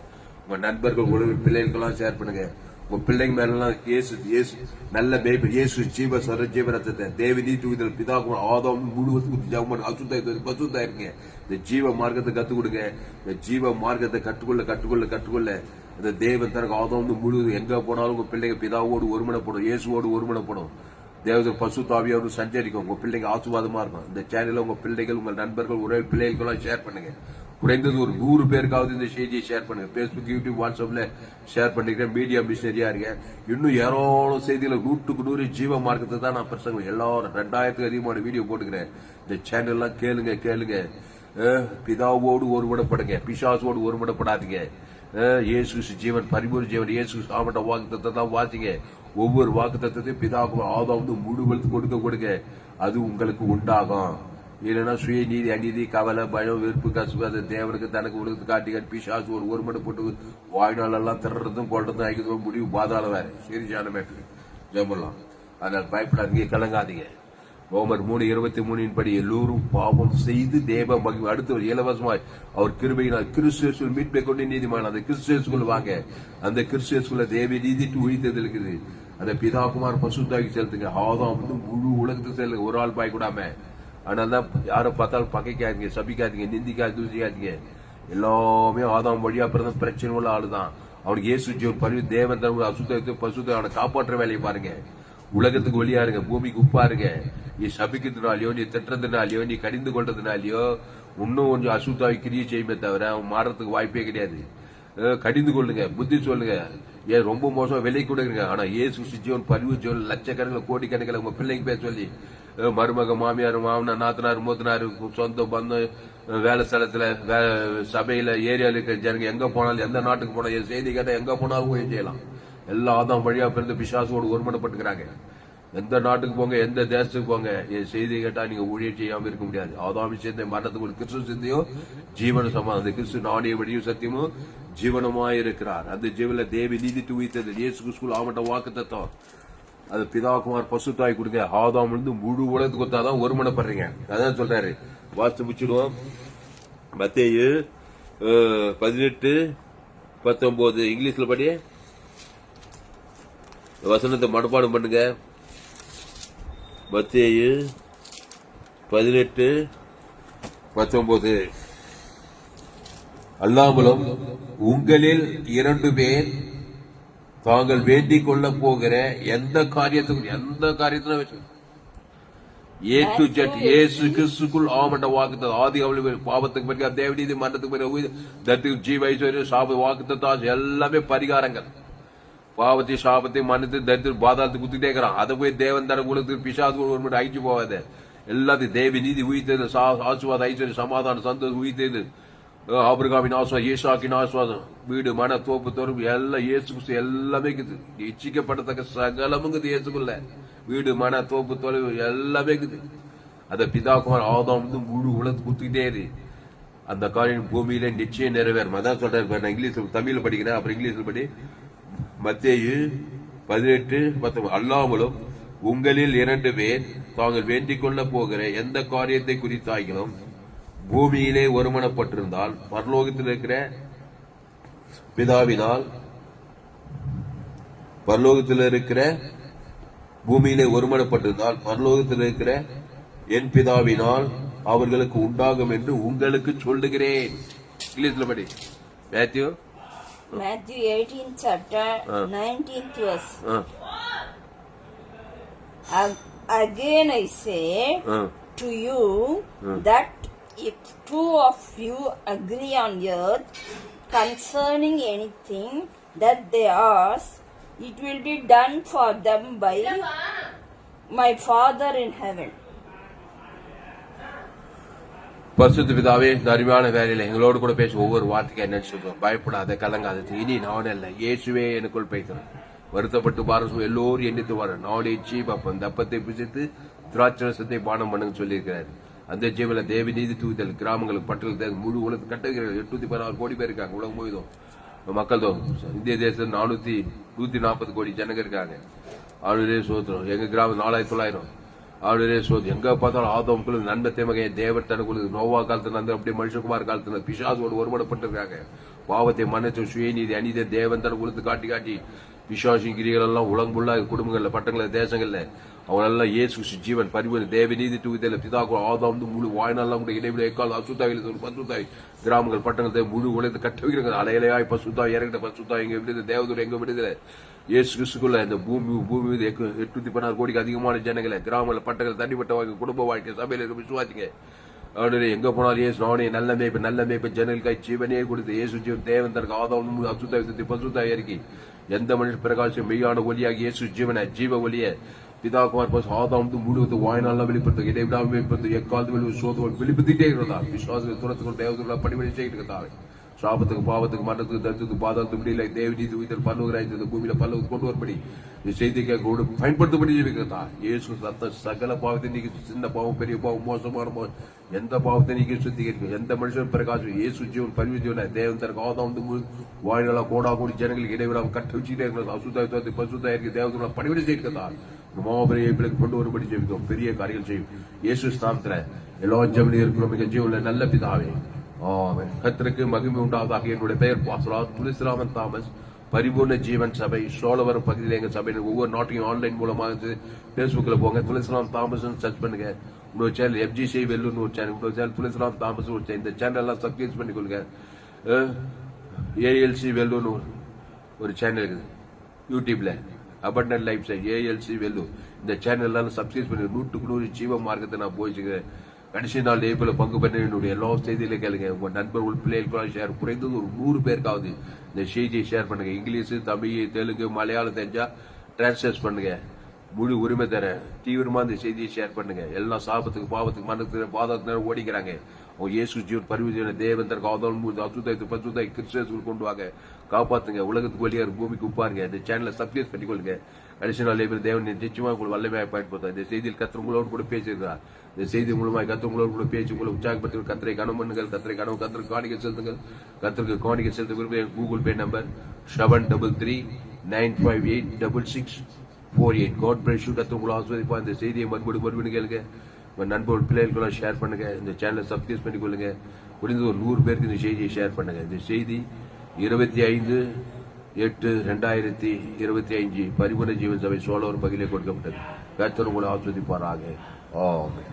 உங்க நண்பர்கள், உலக பிள்ளைகளுக்கெல்லாம் ஷேர் பண்ணுங்க. உங்க பிள்ளைங்க மேலாம் ஏசு நல்ல மேய்ப்பன், ஏசு ஜீவ சர ஜீவரத்தை தேவ நீதி பிதா ஆதாம் முழுவதும் அசுத்தா இருங்க. இந்த ஜீவ மார்க்கத்தை கத்துக் கொடுங்க. இந்த ஜீவ மார்க்கத்தை கற்றுக்கொள்ள அந்த தேவன் தனக்கு ஆதாம் முழு எங்க போனாலும் உங்க பிள்ளைங்க பிதாவோடு ஒருமனப்படும், இயேசுவோடு ஒருமனப்படும். தேவதர் பசுத்தாவியோடு சஞ்சரிக்கும். உங்க பிள்ளைங்க ஆசீர்வாதமா இருக்கும். இந்த சேனல்ல உங்க பிள்ளைகள், உங்க நண்பர்கள், உறவு பிள்ளைகளுக்கெல்லாம் ஷேர் பண்ணுங்க. குறைந்தது ஒரு 100 பேருக்காவது இந்த செய்தியை ஷேர் பண்ணுங்க. பேஸ்புக், யூடியூப், வாட்ஸ்அப்ல ஷேர் பண்ணிக்கிறேன். மீடியா மிஷனரியா இருக்கேன். இன்னும் ஏராளம் செய்திகளை 100க்கு 100 ஜீவ மார்க்கத்தை தான் நான் பிரசங்கம். எல்லாரும் 2000க்கு அதிகமான வீடியோ போட்டுக்கிறேன். இந்த சேனல்லாம் கேளுங்க. பிதாவோடு ஒருமனப்படுங்க, பிசாசோடு ஒருமனப்படாதீங்க. இயேசு ஜீவன், பரிபூர்ண ஜீவன், இயேசு சாமட்ட வாக்குத்தத்தை தான் வாசிங்க. ஒவ்வொரு வாக்குத்தத்தையும் பிதாவுக்கு ஆதாம் முழு வெளுத்து கொடுங்க. அது உங்களுக்கு உண்டாகும். இல்லைன்னா சுய நீதி, அநீதி, கவலை, பயம், வெறுப்பு, கசுப்பு, அது தேவனுக்கு தனக்கு உலகத்து காட்டி பிசாசு ஒரு ஒருமனப்பட்டு வாய்நாளெல்லாம் திறறதும் கொள்றதும் ஐக்கிறதும் முடிவு பாதாள வேற சீரியஸான மேட்டர். ஜெபலாம். அதனால் பயப்படாதீங்க, கலங்காதீங்க. ரோமர் 3:23 படி எல்லோரும் பாவம் செய்து தேவ மகிமை அடுத்தவர் இலவசமாய் அவர் கிருபையினால் கிறிஸ்துவில் மீட்பை கொண்டு நீதிமான அந்த கிறிஸ்துக்குள்ள வாங்க. அந்த கிறிஸ்துக்குள்ள தேவ நீதிட்டு உயிர்த்தது இருக்குது. அந்த பிதாகுமார் பசுத்தாக்கி செலுத்துங்க. ஆதாம் முழு உலகத்துக்கு செல்லுங்க, ஒரு ஆள் பாய்க்கூடாம. அதனாலதான் யாரை பார்த்தாலும் பகைக்காதீங்க, சபிக்காதீங்க, நிந்திக்காது, தூசிக்காதீங்க. எல்லாமே ஆதாம் வழியா பிறந்த பிரச்சனை உள்ள ஆளுதான். அவனுக்கு இயேசு ஜீவன் பரிவு தேவன் தன் அசுத்தத்தை பசுத்த அவனை காப்பாற்ற வேலையை பாருங்க. உலகத்துக்கு ஒளியா இருங்க, பூமிக்கு உப்பா இருங்க. நீ சபிக்கிறதுனாலயோ, நீ திட்டுறதுனாலயோ, நீ கடிந்து கொள்றதுனாலயோ இன்னும் கொஞ்சம் அசுத்தாவி கிரியை செய்யுமே தவிர அவன் மாறத்துக்கு வாய்ப்பே கிடையாது. கடிந்து கொள்ளுங்க, புத்தி சொல்லுங்க. ஏன் ரொம்ப மோசம் விலை கொடுக்குறீங்க. ஆனா ஏசு ஜீவன் பரிவு ஜீவன் லட்சக்கணக்கில் கோடிக்கணக்கில் உங்க பிள்ளைங்க பேர் சொல்லி மருமக, மாமியார், மாமனார், நாத்தனார், மூத்தனார், சொந்த பந்தம், வேலை ஸ்தலத்துல, சபையில, ஏரியாவில் இருக்கிற ஜனங்க எங்க போனாலும், எந்த நாட்டுக்கு போனாலும், என் செய்தி கேட்டா எங்க போனாலும் ஊழியம் செய்யலாம். எல்லா ஆதாம் வழியா பிறந்து பிசாசோடு ஒருமனப்பட்டுக்கிறாங்க. எந்த நாட்டுக்கு போங்க, எந்த தேசத்துக்கு போங்க, என் செய்தி கேட்டா நீங்க ஊழியம் செய்யாம இருக்க முடியாது. ஆதாம் சேர்ந்த மரணத்துக்கு ஒரு கிறிஸ்து சிந்தையோ ஜீவன சமாதானம். அந்த கிறிஸ்து நாணய வழியும் சத்தியமும் ஜீவனமாய் இருக்கிறார். அந்த ஜீவன தேவி நீதி துவித்தது இயேசு கிறிஸ்து ஆமட்ட வாக்கு தத்துவம். அது பிதாகுமார் பசுத்தாய் கொடுங்க. ஆதாம் இருந்து முழு உலகத்துக்கு கொத்தாதான் ஒருமனப்படுறீங்க. அதான் சொல்றாரு. வாசித்து முடிச்சிடுவோம். மத்தேயு 18:19 இங்கிலீஷ்ல படி வசனத்தை மனப்பாடம் பண்ணுங்க. மத்தேயு 18:19 அல்லாமலும் உங்களில் 2 பேர் தாங்கள் வேண்டிக் கொள்ள போகிற எந்த காரியத்திலும் ஏ டு ஜெட் இயேசு கிறிஸ்துக்குள் ஆமண்ட வாக்குத்த ஆதி அவளு பாவத்துக்கு பற்றி தேவநீதி மரணத்துக்கு பற்றி தத்துக்கு ஜீவ ஐஸ்வர்யம் சாப வாக்குத்த எல்லாமே பரிகாரங்கள். பாவத்தை சாபத்தை மன்னத்து தரித்திர பாதாளத்துக்கு குத்திட்டே இருக்கிறான். அதை போய் தேவன் தர உலகத்துக்கு பிசாசு ஒரு அழிச்சு போவாது. எல்லாத்தையும் தேவி நீதி உயிர்த்தது, ஆசுவாதம், ஐஸ்வர்யம், சமாதானம், சந்தோஷம் உயிர்த்தது. ஆபிரகாமின் ஆசுவாதம், ஈசாக்கின் ஆசுவாதம், வீடு, மன, தோப்பு, தோறும் எல்லாம் இயேசு கிறிஸ்து எல்லாமே இருக்குது. இச்சிக்கப்படத்தக்க சகலமுங்குது இயேசுக்குள்ள. வீடு, மன, தோப்பு, தொலைவு எல்லாமே இருக்குது. அந்த பிதாகுமார் ஆதாம் முழு உலகத்துக்கு குத்திக்கிட்டே இரு. அந்த காரியம் பூமியில நிச்சயம் நிறைவேறும். அதான் சொல்றாரு. நான் இங்கிலீஷ் தமிழ்ல படிக்கிறேன், அப்புறம் இங்கிலீஷ்ல படி. மத்தேயு 18:19 அல்லாமலும் உங்களில் 2 பேர் தாங்கள் வேண்டிக் கொள்ள போகிற எந்த காரியத்தை குறித்தாகிலும் பூமியிலே ஒருமனப்பட்டிருந்தால் பரலோகத்தில் இருக்கிற பிதாவினால் பூமியிலே ஒருமனப்பட்டிருந்தால் பரலோகத்தில் இருக்கிற என் பிதாவினால் அவர்களுக்கு உண்டாகும் என்று உங்களுக்கு சொல்லுகிறேன். இங்கிலீஷ்ல படி. Matthew 18th chapter 19th verse. Again I say to you that if 2 of you agree on earth concerning anything that they ask, it will be done for them by my Father in heaven. பரிசுத்த பிதாவே, இந்த அருமையான வேலையில எங்களோடு கூட பேச ஒவ்வொரு வார்த்தைக்கு என்ன சொல்றோம். பயப்படாத, கலங்காத. இனி நான் அல்ல, இயேசுவே எனக்குள் பேசுறேன். வருத்தப்பட்டு பாரசம் எல்லோரும் எண்ணித்து வர நாளே ஜீவப்பம் தப்பத்தை பிசித்து திராட்சரசத்தை பானம் பண்ணுங்க சொல்லியிருக்கிறாரு. அந்த ஜீவன தேவி நீதி தூதல் கிராமங்களுக்கு பட்டணத்தில் முழு உலக கட்டுகிறார். 816 கோடி பேர் இருக்காங்க. உலகம் முழுவதும் மக்கள் தான். இந்திய தேசத்தில் 140 கோடி ஜனங்க இருக்காங்க. ஆளுநரே சோதரம். எங்க கிராமம் 4900. ஆளுநரே சோதரம். எங்க பார்த்தாலும் ஆதமுக்குள்ள நன்மை தேமகை தேவர் தனக்குள்ள நோவா காலத்துல அந்த அப்படியே மனுஷகுமார் காலத்துல பிசாசோடு ஒருமனப்பட்டிருக்காங்க. பாவத்தை மன்னிச்சு சுயநீதி அநீதி தேவன் தனக்கு காட்டி விசுவாசின் கிரிகள் எல்லாம் உலகமுள்ள குடும்பங்கள்ல பட்டங்கள தேசங்கள்ல அவங்களெல்லாம் இயேசு கிறிஸ்து ஜீவன் பரிபூரண தேவ நீதி தூவிதல பிதாக்கு ஆதாம் முழு வாய்நாளெல்லாம் கூட இடைவிட எக்கால் அசுத்தாவில் ஒரு பசுத்தாய் கிராமங்கள் பட்டங்கள் முழு உலகத்தை கட்ட வைக்கிறாங்க அலையலையாய் பசுத்தாய் இறங்கிட்ட பசுத்தாய் எங்க விடுதலை தேவதூர் எங்க விடுதலை இயேசு கிறிஸ்துக்குள்ள இந்த பூமி 816 கோடிக்கு அதிகமான ஜனங்களை கிராமங்கள் பட்டங்கள் தனிப்பட்ட வாழ்க்கை குடும்ப வாழ்க்கை சபையில இருக்க விசுவாசிங்க அவனுடைய எங்க போனாலும் இயேசு நானே நல்ல மேய்ப்பு ஜனங்களுக்காய் ஜீவனே கொடுத்து இயேசு ஜீவன் தேவன் தனக்கு ஆதாம் அசுத்தாய் பசுத்தாய் இறக்கி எந்த மனுஷன் பிரகாசம் மெய்யான ஒலியாக இயேசு ஜீவன ஜீவ ஒலிய பிதாகுமார் பஸ் ஆதாம் முழுவதும் வாய்நாள வெளிப்படுத்த இடைவிடாம வெளிப்படுத்த எக்காலத்து வெளி சோதனை வெளிப்படுத்திட்டே இருக்கிறதா விசுவாசத்தை துரத்துக்கு தேவதூர்ல படிவழி செய்யிட்டு இருக்கிறாங்க சாபத்துக்கு பாவத்துக்கு மரணத்துக்கு தரித்துக்கு பாதத்துக்கு முடியல தேவநீதி உயிர் பல்லுகிறாய் பூமியில பல்லு கொண்டு வரப்படி இந்த செய்திக்கு பயன்படுத்தப்படி இருக்கிறதா இயேசு சத்த சகல பாவத்தை நீக்கி சின்ன பாவம் பெரிய பாவம் மோசமான பாவம் எந்த பாவத்தை நீக்கி சுத்திகரிக்கும் எந்த மனுஷன் பிரகாசம் இயேசு ஜீவன் பரிவு ஜீவன தேவன் தனக்கு ஆதாம் வாய்நாள கோடா கோடி ஜனங்களுக்கு இடைவிடாம கட்ட வச்சுட்டே இருக்கிறது அசுத்தாய் பசுத்தாய் இருக்கு தேவதூர்ல படிவழி செய்யிருக்கிறதா மாபெரிய கொண்டு வரும்படி ஜெபிக்கும் பெரிய காரியங்கள் செய்யும் இயேசு ஸ்தானத்துல எல்லா ஜெபனையும் இருக்கிறோம் மிக ஜீவன்ல நல்ல பிதாவே கர்த்தருக்கு மகிமை உண்டாவதாக. என்னுடைய பெயர் பாஸ்டர் துளசிராமன் தாமஸ், பரிபூர்ண ஜீவன் சபை சோழவரம் பகுதியில் எங்க சபையில் ஒவ்வொரு நாட்டையும் ஆன்லைன் மூலமாக பேஸ்புக்ல போங்க, துளசிராம் தாமஸ் சர்ச் பண்ணுங்க. இன்னொரு சேனல் FGC வெல்லூர் ஒரு சேனல், இன்னொரு சேனல் துளசிராம் தாமஸ் ஒரு சேனல். இந்த சேனல் எல்லாம் சப்ஸ்கிரைப் பண்ணிக்கொள்ளுங்க. ALC வெல்லூர் ஒரு சேனல் இருக்குது யூடியூப்ல, abundant life style ALC Vellore. இந்த சேனல் எல்லாம் சப்ஸ்கிரைப் பண்ணி 100% ஜீவ மார்க்கத்தை நான் போயிச்சுக்கிறேன். கடைசி நாள் ஏப்பில் பங்கு பண்ண என்னுடைய எல்லா செய்தியில கேளுங்க. உங்க நண்பர்கள் பிள்ளைகளுக்கு ஷேர், குறைந்தது ஒரு 100 பேருக்காவது இந்த செய்தியை ஷேர் பண்ணுங்க. இங்கிலீஷ், தமிழ், தெலுங்கு, மலையாளம் தெரிஞ்சா டிரான்ஸ்லேட் பண்ணுங்க. முழு உரிமை தரேன். தீவிரமா இந்த செய்தியை ஷேர் பண்ணுங்க. எல்லாம் சாபத்துக்கு பாவத்துக்கு மனத்துக்கு பாதத்துக்கு ஓடிக்கிறாங்க. இயேசு ஜீவன் பரிவு தேவன் தனக்கு ஆதாரம் அசுத்தாய் பசுத்தாய் கிறிஸ்துவுக்கு கொண்டு வாங்க, காப்பாத்துங்க. உலகத்துக்கு வழியாக பூமிக்கு உப்பாருங்க. இந்த சேனலை சப்ஸ்கிரைப் பண்ணிக்கொள்ளுங்க. கடைசி நாள் தேவன் நிச்சயமாக உங்களுக்கு வல்லமையாக பயன்படுத்தார். இந்த செய்தியில் கத்திரங்களோடு கூட பேசியிருக்கிறார். இந்த செய்தி மூலமாக கத்திரங்களோடு கூட பேசி உங்களை உற்சாகப்படுத்தி கத்திரை கனம் பண்ணுங்கள். கத்திரை கனவு கத்திற்கு காணிக்கை செலுத்துங்கள். கத்திற்கு காணிக்கை செலுத்த விரும்ப Google pay number 7339586648. God bless you. கத்திர உங்களை ஆஸ்வதிப்பா. இந்த செய்தியை மறுபடியும் கேளுங்க. உங்க நண்பர்கள் பிள்ளைகளுக்கெல்லாம் ஷேர் பண்ணுங்க. இந்த சேனலை சப்ஸ்கிரைப் பண்ணிக்கொள்ளுங்க. முடிந்து ஒரு 100 பேருக்கு இந்த செய்தியை ஷேர் பண்ணுங்க. இந்த செய்தி 25/8/2025 பரிபூர்ண ஜீவன் சபை சோழவர் பகுதியிலே கொடுக்கப்பட்டது. கர்த்தர் உங்களை ஆஸ்வதிப்பாராக. ஆமென்.